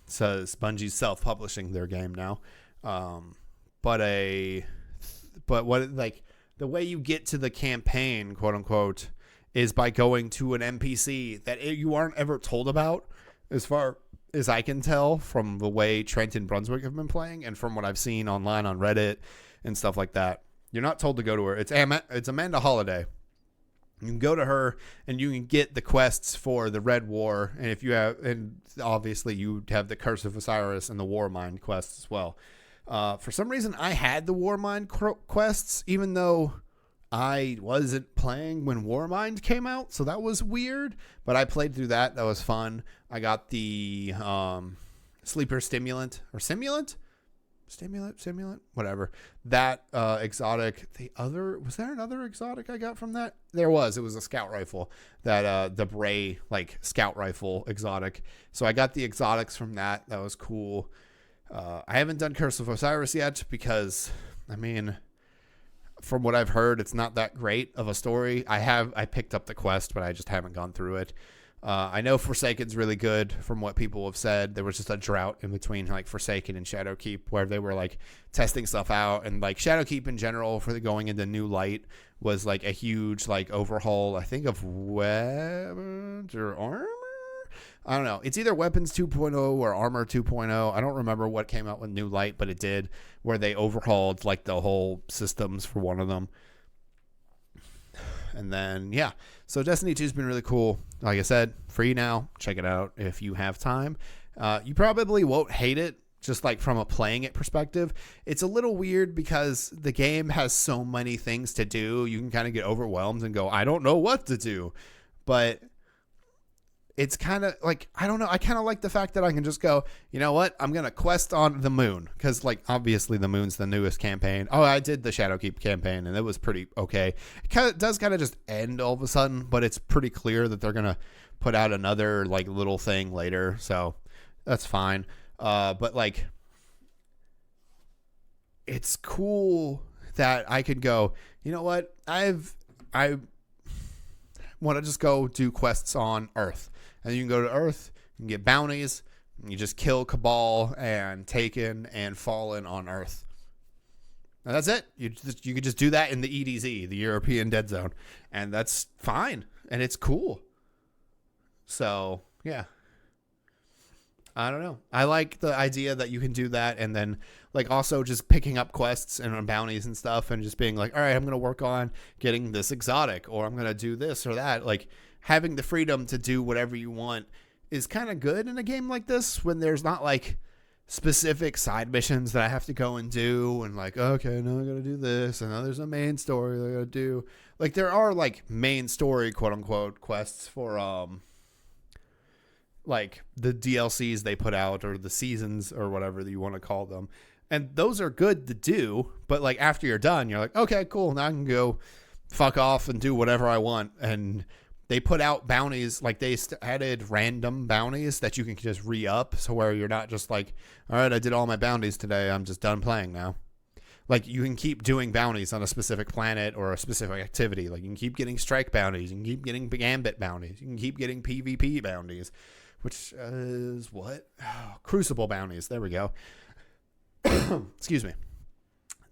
Bungie's self-publishing their game now. But what, like, the way you get to the campaign, quote-unquote, is by going to an NPC that you aren't ever told about, as far as I can tell from the way Trent and Brunswick have been playing and from what I've seen online on Reddit and stuff like that. You're not told to go to her. It's Amanda Holiday. You can go to her and you can get the quests for the Red War, and obviously you have the Curse of Osiris and the Warmind quests as well. For some reason, I had the Warmind quests, even though I wasn't playing when Warmind came out, so that was weird. But I played through that. That was fun. I got the Sleeper Stimulant, or Simulant? Stimulant, whatever. That exotic. Was there another exotic I got from that? There was. It was a scout rifle. That the Bray scout rifle exotic. So I got the exotics from that. That was cool. I haven't done Curse of Osiris yet because, I mean, from what I've heard, it's not that great of a story. I picked up the quest, but I just haven't gone through it. I know Forsaken's really good from what people have said. There was just a drought in between Forsaken and Shadowkeep where they were testing stuff out, and Shadowkeep in general for going into New Light was a huge overhaul, I think, of weapons or armor. I don't know. It's either Weapons 2.0 or Armor 2.0. I don't remember what came out with New Light, but it did, where they overhauled the whole systems for one of them. And then, yeah. So Destiny 2 has been really cool. Like I said, free now. Check it out if you have time. You probably won't hate it just like from a playing it perspective. It's a little weird because the game has so many things to do. You can kind of get overwhelmed and go, I don't know what to do. But it's kind of like, I don't know. I kind of like the fact that I can just go, you know what? I'm going to quest on the moon. Because, like, obviously the moon's the newest campaign. Oh, I did the Shadowkeep campaign, and it was pretty okay. It does kind of just end all of a sudden, but it's pretty clear that they're going to put out another, like, little thing later. So that's fine. But, like, it's cool that I could go, you know what? I want to just go do quests on Earth. And you can go to Earth, you can get bounties, and you just kill Cabal and Taken and Fallen on Earth. And that's it. You could just do that in the EDZ, the European Dead Zone. And that's fine. And it's cool. So, yeah. I don't know. I like the idea that you can do that, and then like also just picking up quests and bounties and stuff and just being like, all right, I'm going to work on getting this exotic, or I'm going to do this or that. Like having the freedom to do whatever you want is kind of good in a game like this when there's not like specific side missions that I have to go and do and like, okay, now I got to do this, and now there's a main story that I got to do. Like there are like main story quote unquote quests for like the DLCs they put out or the seasons or whatever that you want to call them. And those are good to do, but like after you're done, you're like, okay, cool. Now I can go fuck off and do whatever I want. And they put out bounties, like they added random bounties that you can just re-up. So where you're not just like, all right, I did all my bounties today. I'm just done playing now. Like you can keep doing bounties on a specific planet or a specific activity. Like you can keep getting strike bounties. You can keep getting Gambit bounties. You can keep getting PvP bounties. Which is what? Oh, Crucible bounties. There we go. Excuse me.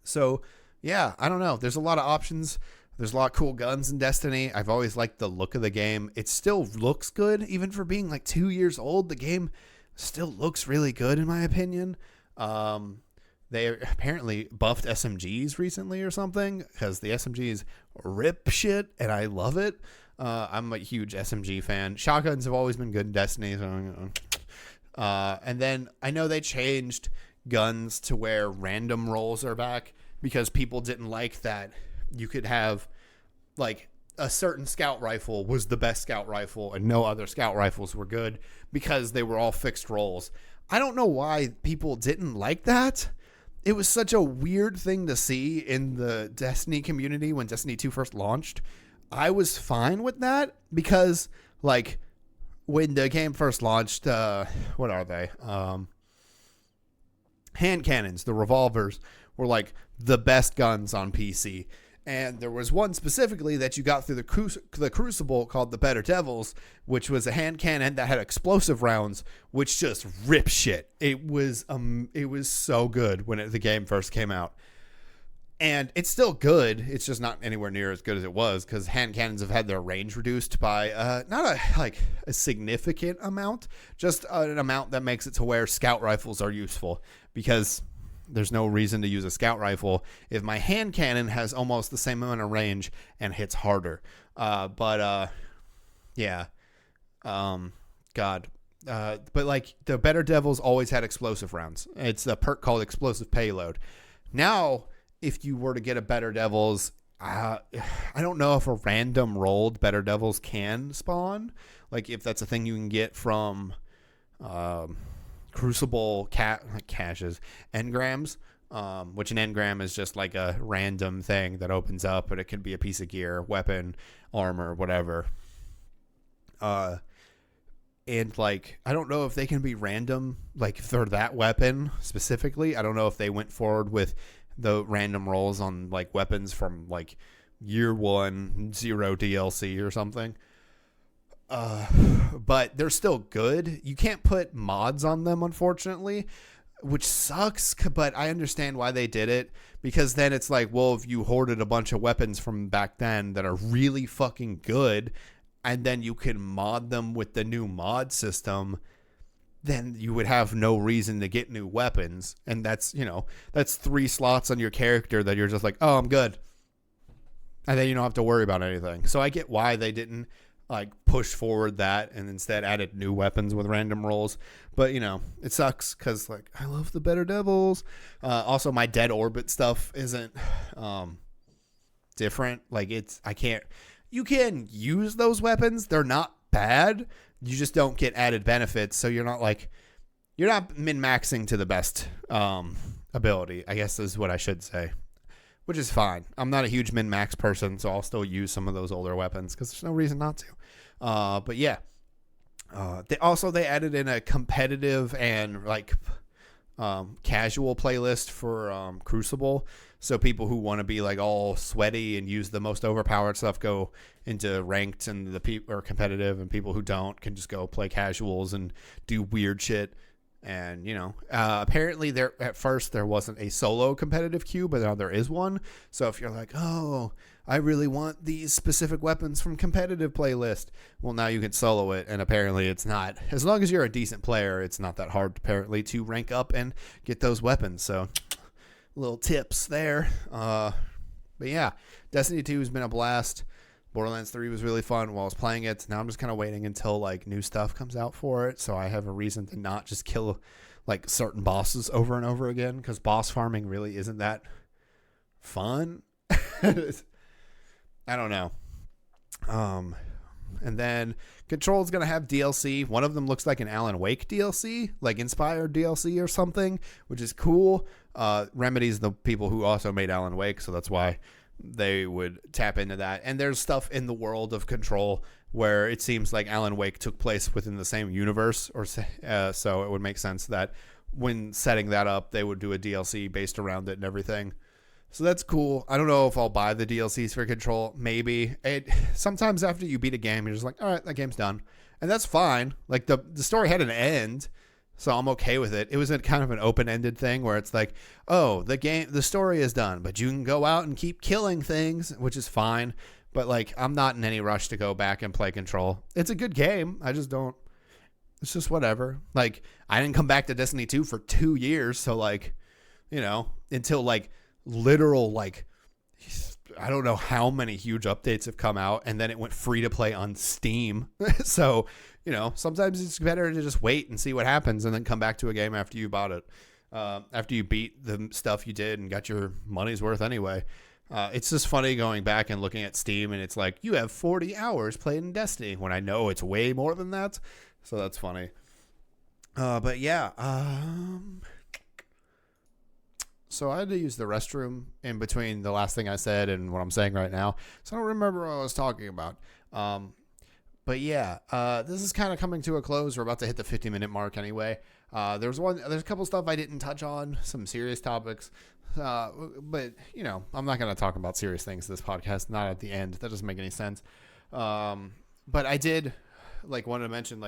So, yeah, I don't know. There's a lot of options. There's a lot of cool guns in Destiny. I've always liked the look of the game. It still looks good, even for being like 2 years old. The game still looks really good, in my opinion. They apparently buffed SMGs recently or something, because the SMGs rip shit, and I love it. I'm a huge SMG fan. Shotguns have always been good in Destiny. So, and then I know they changed guns to where random rolls are back because people didn't like that you could have like a certain scout rifle was the best scout rifle and no other scout rifles were good because they were all fixed rolls. I don't know why people didn't like that. It was such a weird thing to see in the Destiny community when Destiny 2 first launched. I was fine with that because, like, when the game first launched, what are they? Hand cannons, the revolvers, were, like, the best guns on PC. And there was one specifically that you got through the Crucible called the Better Devils, which was a hand cannon that had explosive rounds, which just ripped shit. It was so good when the game first came out. And it's still good. It's just not anywhere near as good as it was because hand cannons have had their range reduced by not a significant amount, just an amount that makes it to where scout rifles are useful because there's no reason to use a scout rifle if my hand cannon has almost the same amount of range and hits harder. But like the Better Devils always had explosive rounds. It's a perk called Explosive Payload. Now, if you were to get a Better Devils, I don't know if a random rolled Better Devils can spawn. Like if that's a thing you can get from Crucible caches, engrams, which an engram is just like a random thing that opens up, but it could be a piece of gear, weapon, armor, whatever. And like, I don't know if they can be random, like for that weapon specifically. I don't know if they went forward with the random rolls on like weapons from like year 1, 0 DLC or something. But they're still good. You can't put mods on them, unfortunately, which sucks, but I understand why they did it, because then it's like, well, if you hoarded a bunch of weapons from back then that are really fucking good, and then you can mod them with the new mod system, then you would have no reason to get new weapons. And that's 3 slots on your character that you're just like, oh, I'm good. And then you don't have to worry about anything. So I get why they didn't. like pushed forward that and instead added new weapons with random rolls. But you know, it sucks because like I love the Better Devils. Also, my Dead Orbit stuff isn't different. Like you can use those weapons. They're not bad. You just don't get added benefits. So you're not min-maxing to the best ability, I guess is what I should say, which is fine. I'm not a huge min-max person, so I'll still use some of those older weapons because there's no reason not to. But yeah, they added in a competitive and like casual playlist for Crucible. So people who want to be like all sweaty and use the most overpowered stuff go into ranked, and the people are competitive, and people who don't can just go play casuals and do weird shit. And you know, apparently at first there wasn't a solo competitive queue, but now there is one. So if you're like, oh, I really want these specific weapons from competitive playlist, well, now you can solo it. And apparently it's not, as long as you're a decent player, it's not that hard apparently to rank up and get those weapons. So little tips there. But yeah, Destiny 2 has been a blast. Borderlands 3 was really fun while I was playing it. Now I'm just kind of waiting until like new stuff comes out for it, so I have a reason to not just kill like certain bosses over and over again, because boss farming really isn't that fun. I don't know. And then Control's gonna have DLC. One of them looks like an Alan Wake DLC, like inspired DLC or something, which is cool. Remedy's the people who also made Alan Wake, so that's why they would tap into that. And there's stuff in the world of Control where it seems like Alan Wake took place within the same universe, or so it would make sense that when setting that up, they would do a DLC based around it and everything. So that's cool. I don't know if I'll buy the DLCs for Control. Maybe. Sometimes after you beat a game, you're just like, all right, that game's done. And that's fine. Like the story had an end, so I'm okay with it. It was a kind of an open-ended thing where it's like, oh, the story is done, but you can go out and keep killing things, which is fine. But like, I'm not in any rush to go back and play Control. It's a good game. I just don't. It's just whatever. Like, I didn't come back to Destiny 2 for 2 years, so like, you know, until like literal like, I don't know how many huge updates have come out, and then it went free to play on Steam. So, you know, sometimes it's better to just wait and see what happens and then come back to a game after you bought it. After you beat the stuff you did and got your money's worth anyway. It's just funny going back and looking at Steam, and it's like, you have 40 hours played in Destiny, when I know it's way more than that. So that's funny. But yeah, so I had to use the restroom in between the last thing I said and what I'm saying right now. So I don't remember what I was talking about. But yeah, this is kind of coming to a close. We're about to hit the 50-minute mark anyway. There's a couple stuff I didn't touch on, some serious topics. But you know, I'm not going to talk about serious things in this podcast, not at the end. That doesn't make any sense. But I did want to mention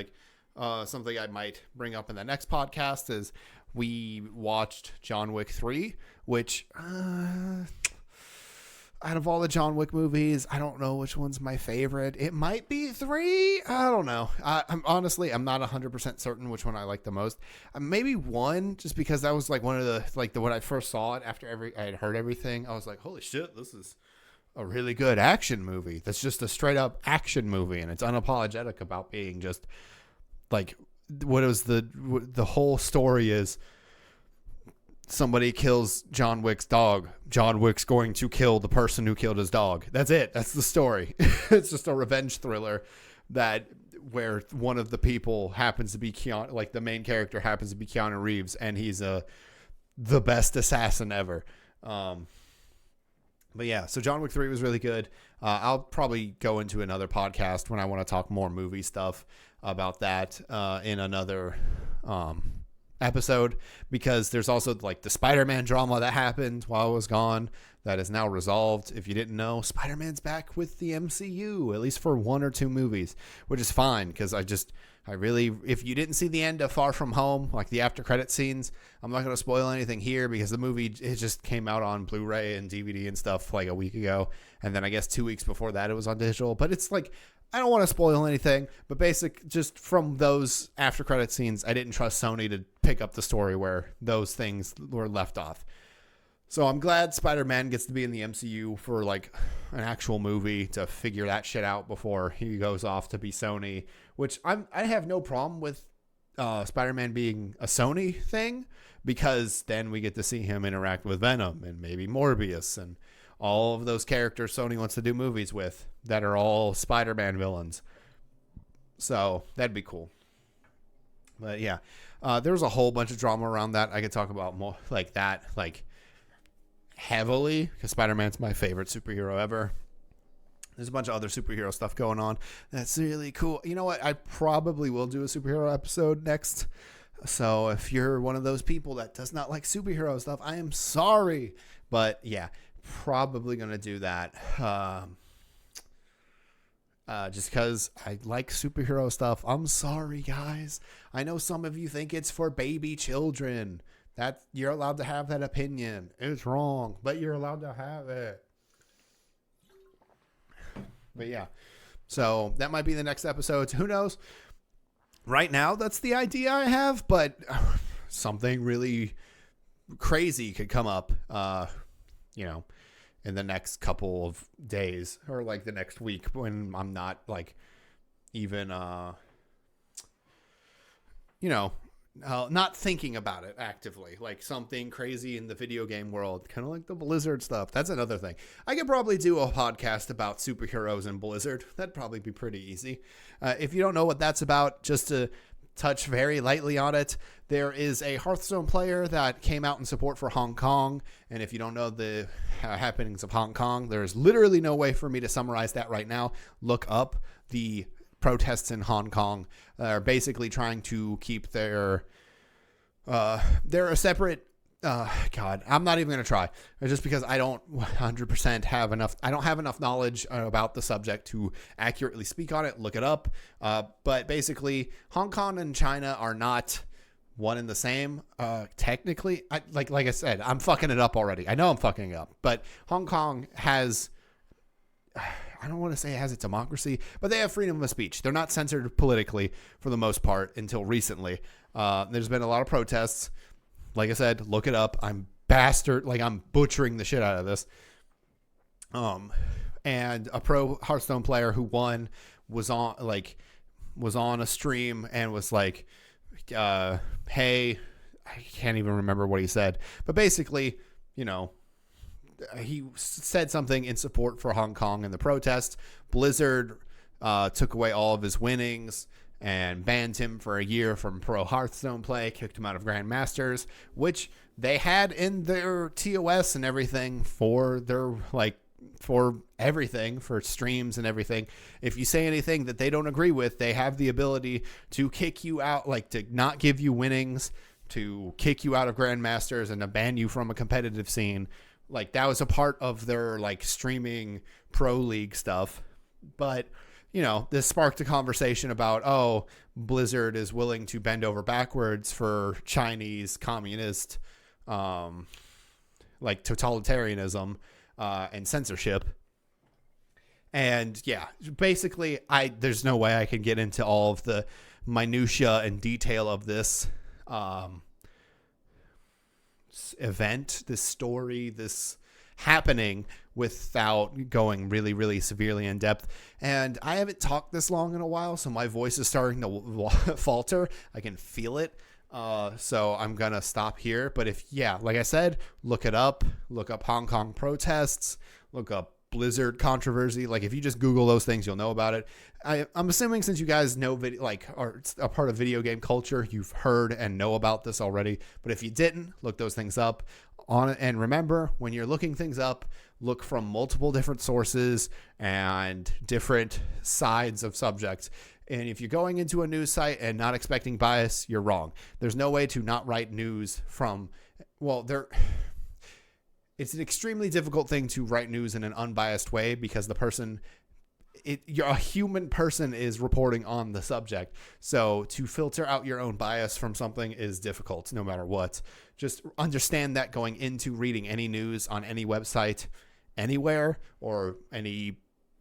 something I might bring up in the next podcast is we watched John Wick 3, which out of all the John Wick movies, I don't know which one's my favorite. It might be 3. I don't know. I'm not 100% certain which one I like the most. Maybe 1, just because that was like one of the when I first saw it after I had heard everything, I was like, holy shit, this is a really good action movie. That's just a straight up action movie, and it's unapologetic about being just like, what is the whole story is somebody kills John Wick's dog. John Wick's going to kill the person who killed his dog. That's it. That's the story. It's just a revenge thriller where one of the people happens to be Keanu, like the main character happens to be Keanu Reeves, and he's the best assassin ever. But yeah, so John Wick 3 was really good. I'll probably go into another podcast when I want to talk more movie stuff about that in another episode, because there's also like the Spider-Man drama that happened while I was gone that is now resolved. If you didn't know, Spider-Man's back with the MCU, at least for 1 or 2 movies, which is fine, because if you didn't see the end of Far From Home, like the after credit scenes, I'm not going to spoil anything here because the movie, it just came out on Blu-ray and DVD and stuff like a week ago. And then I guess 2 weeks before that it was on digital, but it's like, I don't want to spoil anything, but just from those after credit scenes, I didn't trust Sony to pick up the story where those things were left off. So I'm glad Spider-Man gets to be in the MCU for like an actual movie to figure that shit out before he goes off to be Sony, which I have no problem with Spider-Man being a Sony thing, because then we get to see him interact with Venom and maybe Morbius and all of those characters Sony wants to do movies with that are all Spider-Man villains. So that'd be cool. But yeah, there's a whole bunch of drama around that. I could talk about more like that, like heavily, because Spider-Man's my favorite superhero ever. There's a bunch of other superhero stuff going on that's really cool. You know what? I probably will do a superhero episode next. So if you're one of those people that does not like superhero stuff, I am sorry. But yeah, probably going to do that. Just because I like superhero stuff. I'm sorry, guys. I know some of you think it's for baby children. That you're allowed to have that opinion. It's wrong, but you're allowed to have it. But yeah, so that might be the next episode. Who knows? Right now, that's the idea I have, but something really crazy could come up, in the next couple of days or like the next week when I'm not like even, not thinking about it actively, like something crazy in the video game world, kind of like the Blizzard stuff. That's another thing. I could probably do a podcast about superheroes and Blizzard. That'd probably be pretty easy. If you don't know what that's about, just to touch very lightly on it, there is a Hearthstone player that came out in support for Hong Kong. And if you don't know the happenings of Hong Kong, there's literally no way for me to summarize that right now. Look up the protests in Hong Kong. Are basically trying to keep they're a separate, God, I'm not even going to try, just because I don't 100% have enough. I don't have enough knowledge about the subject to accurately speak on it. Look it up. But basically Hong Kong and China are not one and the same. Technically, like I said, I'm fucking it up already. I know I'm fucking it up, but Hong Kong has, I don't want to say it has a democracy, but they have freedom of speech. They're not censored politically for the most part until recently. There's been a lot of protests. Like I said, look it up. I'm butchering the shit out of this. And a pro Hearthstone player who won was on a stream and was like, hey, I can't even remember what he said, but basically, he said something in support for Hong Kong and the protest. Blizzard took away all of his winnings and banned him for a year from pro Hearthstone play, kicked him out of Grandmasters, which they had in their TOS and everything for their, for everything, for streams and everything. If you say anything that they don't agree with, they have the ability to kick you out, to not give you winnings, to kick you out of Grandmasters, and to ban you from a competitive scene. That was a part of their streaming pro league stuff. But, this sparked a conversation about, Blizzard is willing to bend over backwards for Chinese communist, totalitarianism, and censorship. And yeah, basically there's no way I can get into all of the minutia and detail of this, event, this story, this happening without going really, really severely in depth. And I haven't talked this long in a while, so my voice is starting to falter. I can feel it. So I'm going to stop here. But like I said, look it up. Look up Hong Kong protests. Look up Blizzard controversy. If you just Google those things, you'll know about it. I'm assuming since you guys know are a part of video game culture, you've heard and know about this already. But if you didn't, look those things up on it. And remember, when you're looking things up, look from multiple different sources and different sides of subjects. And if you're going into a news site and not expecting bias, you're wrong. There's no way to not write news from, it's an extremely difficult thing to write news in an unbiased way because a human person is reporting on the subject. So to filter out your own bias from something is difficult no matter what. Just understand that going into reading any news on any website, anywhere, or any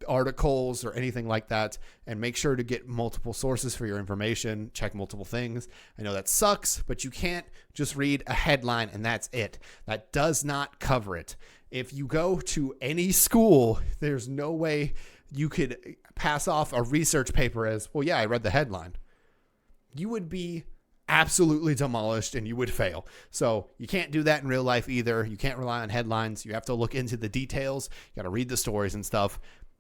articles or anything like that, and make sure to get multiple sources for your information. Check multiple things. I know that sucks, but you can't just read a headline and that's it. That does not cover it. If you go to any school, there's no way you could pass off a research paper as, well, yeah, I read the headline. You would be absolutely demolished and you would fail. So you can't do that in real life either. You can't rely on headlines. You have to look into the details. You got to read the stories and stuff.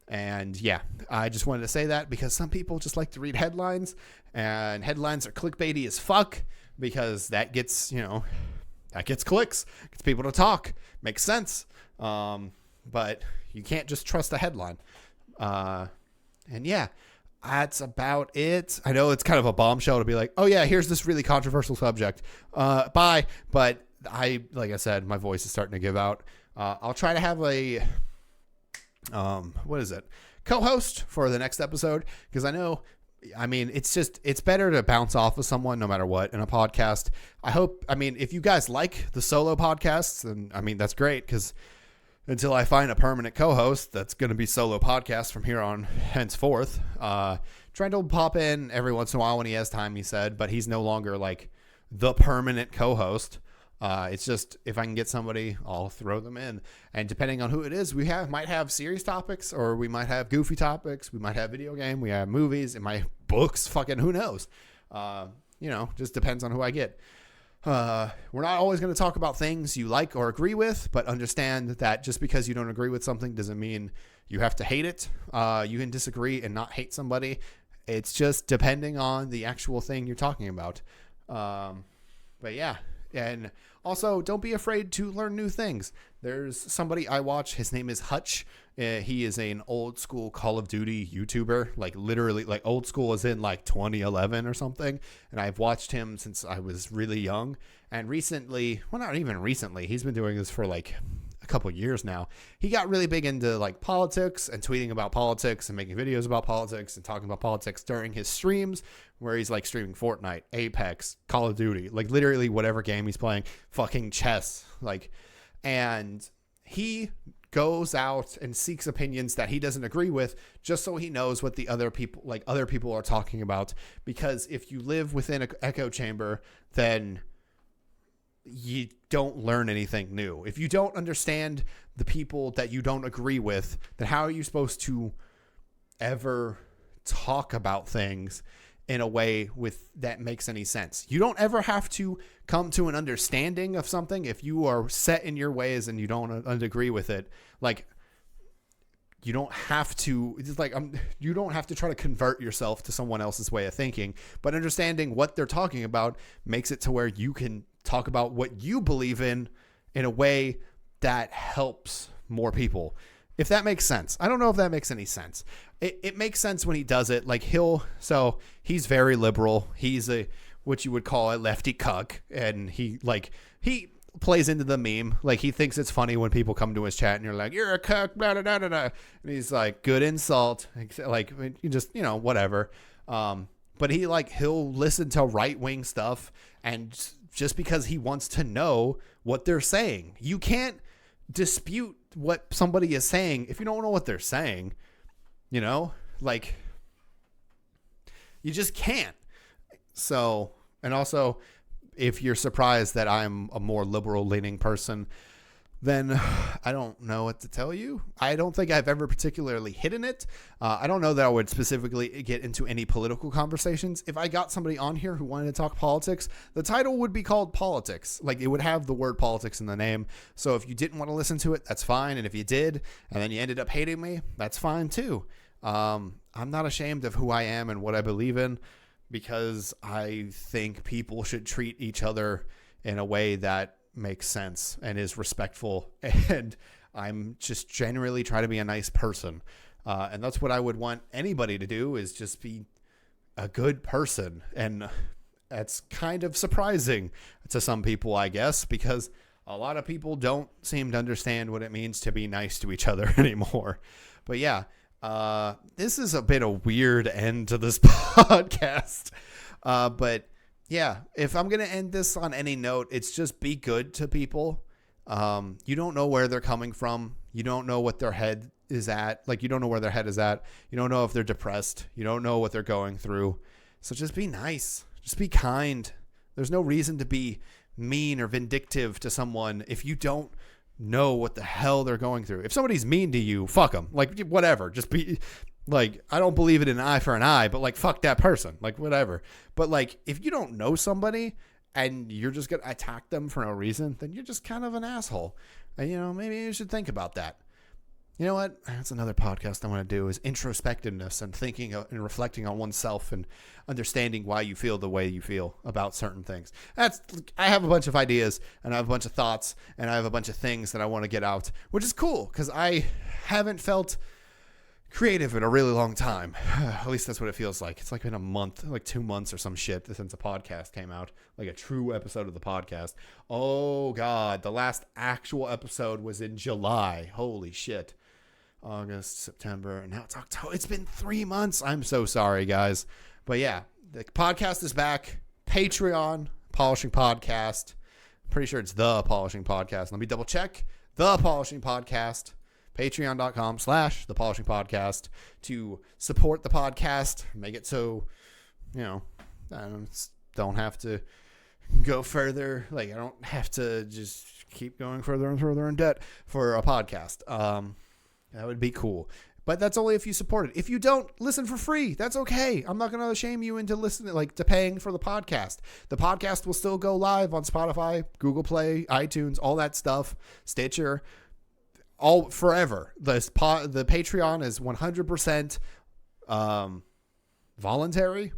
And yeah, I just wanted to say that because some people just like to read headlines, and headlines are clickbaity as fuck because that gets, that gets clicks, gets people to talk, makes sense. But you can't just trust a headline. And yeah, that's about it. I know it's kind of a bombshell to be like, oh yeah, here's this really controversial subject. Bye. But like I said, my voice is starting to give out. I'll try to have a, co-host for the next episode. Cause it's better to bounce off of someone no matter what in a podcast. If you guys like the solo podcasts, then that's great. Cause until I find a permanent co-host that's going to be solo podcast from here on henceforth. Trying to pop in every once in a while when he has time, he said, but he's no longer like the permanent co-host. It's just if I can get somebody, I'll throw them in. And depending on who it is, might have serious topics, or we might have goofy topics. We might have video game. We have movies. It might books. Fucking who knows? Just depends on who I get. We're not always going to talk about things you like or agree with, but understand that just because you don't agree with something doesn't mean you have to hate it. You can disagree and not hate somebody. It's just depending on the actual thing you're talking about. But yeah. And also, don't be afraid to learn new things. There's somebody I watch. His name is Hutch. He is an old school Call of Duty YouTuber, like literally like old school as in like 2011 or something. And I've watched him since I was really young. And recently, well, not even recently, he's been doing this for like a couple years now. He got really big into like politics and tweeting about politics and making videos about politics and talking about politics during his streams, where he's like streaming Fortnite, Apex, Call of Duty, like literally whatever game he's playing, fucking chess, and he goes out and seeks opinions that he doesn't agree with just so he knows what the other people are talking about. Because if you live within an echo chamber, then you don't learn anything new. If you don't understand the people that you don't agree with, then how are you supposed to ever talk about things in a way that makes any sense? You don't ever have to come to an understanding of something if you are set in your ways and you don't agree with it. Like, you don't have to, you don't have to try to convert yourself to someone else's way of thinking, but understanding what they're talking about makes it to where you can talk about what you believe in a way that helps more people. If that makes sense. I don't know if that makes any sense. It makes sense when he does it. Like he's very liberal. He's what you would call a lefty cuck. And he plays into the meme. Like he thinks it's funny when people come to his chat and you're like, you're a cuck, blah, blah, blah, blah, blah. And he's like, good insult. Like you just, whatever. But he'll listen to right wing stuff, and just because he wants to know what they're saying. You can't dispute what somebody is saying if you don't know what they're saying. You just can't. So, and also, if you're surprised that I'm a more liberal leaning person, then I don't know what to tell you. I don't think I've ever particularly hidden it. I don't know that I would specifically get into any political conversations. If I got somebody on here who wanted to talk politics, the title would be called Politics. Like, it would have the word politics in the name. So if you didn't want to listen to it, that's fine. And if you did, and then you ended up hating me, that's fine too. I'm not ashamed of who I am and what I believe in, because I think people should treat each other in a way that makes sense and is respectful, and I'm just generally try to be a nice person, and that's what I would want anybody to do, is just be a good person. And that's kind of surprising to some people, I guess, because a lot of people don't seem to understand what it means to be nice to each other anymore. But yeah, this is a bit of weird end to this podcast, but yeah, if I'm going to end this on any note, it's just be good to people. You don't know where they're coming from. You don't know what their head is at. Like, you don't know where their head is at. You don't know if they're depressed. You don't know what they're going through. So just be nice. Just be kind. There's no reason to be mean or vindictive to someone if you don't know what the hell they're going through. If somebody's mean to you, fuck them. Like, whatever. Just be like, I don't believe it in an eye for an eye, but like, fuck that person. Like, whatever. But like, if you don't know somebody and you're just going to attack them for no reason, then you're just kind of an asshole. And, you know, maybe you should think about that. You know what? That's another podcast I want to do, is introspectiveness and thinking and reflecting on oneself and understanding why you feel the way you feel about certain things. I have a bunch of ideas and I have a bunch of thoughts and I have a bunch of things that I want to get out, which is cool because I haven't felt creative in a really long time. At least that's what it feels like. It's like been a month, like 2 months or some shit since a podcast came out, like a true episode of the podcast. Oh God, the last actual episode was in July. Holy shit. August, September, and now it's October. It's been 3 months. I'm so sorry, guys. But yeah, the podcast is back. Patreon, Polishing Podcast. I'm pretty sure it's The Polishing Podcast. Let me double check. The Polishing Podcast. Patreon.com/The Polishing Podcast to support the podcast. Make it so, you know, I don't have to go further. Like, I don't have to just keep going further and further in debt for a podcast. That would be cool. But that's only if you support it. If you don't, listen for free. That's okay. I'm not going to shame you into listening, like, to paying for the podcast. The podcast will still go live on Spotify, Google Play, iTunes, all that stuff, Stitcher, all forever. The Patreon is 100% voluntary.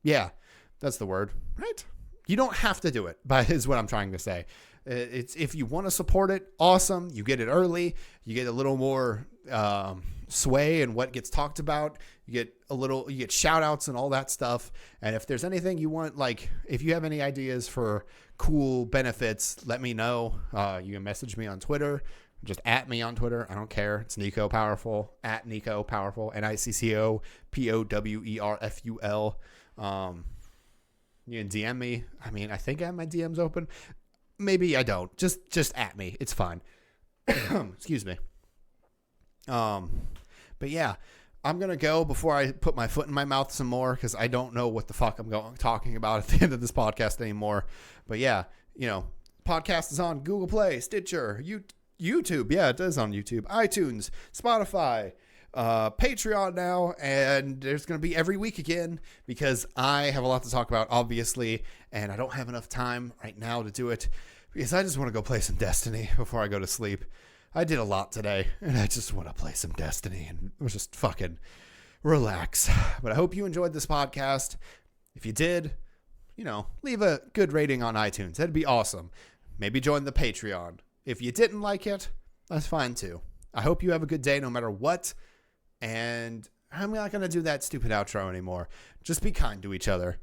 Yeah, that's the word, right? You don't have to do it, but is what I'm trying to say. It's, if you want to support it, awesome. You get it early. You get a little more sway in what gets talked about. You get shout outs and all that stuff. And if there's anything you want, like if you have any ideas for cool benefits, let me know. You can message me on Twitter. Just at me on Twitter. I don't care. It's Nico Powerful, at Nico Powerful, NICCO POWERFUL. You can DM me. I mean, I think I have my DMs open. Maybe I don't. Just at me. It's fine. Excuse me. But yeah, I'm going to go before I put my foot in my mouth some more, because I don't know what the fuck I'm talking about at the end of this podcast anymore. But yeah, you know, podcast is on Google Play, Stitcher, YouTube. Yeah, it is on YouTube, iTunes, Spotify, Patreon now, and there's going to be every week again, because I have a lot to talk about, obviously, and I don't have enough time right now to do it, because I just want to go play some Destiny before I go to sleep. I did a lot today, and I just want to play some Destiny and just fucking relax. But I hope you enjoyed this podcast. If you did, you know, leave a good rating on iTunes. That'd be awesome. Maybe join the Patreon. If you didn't like it, that's fine too. I hope you have a good day no matter what. And I'm not going to do that stupid outro anymore. Just be kind to each other.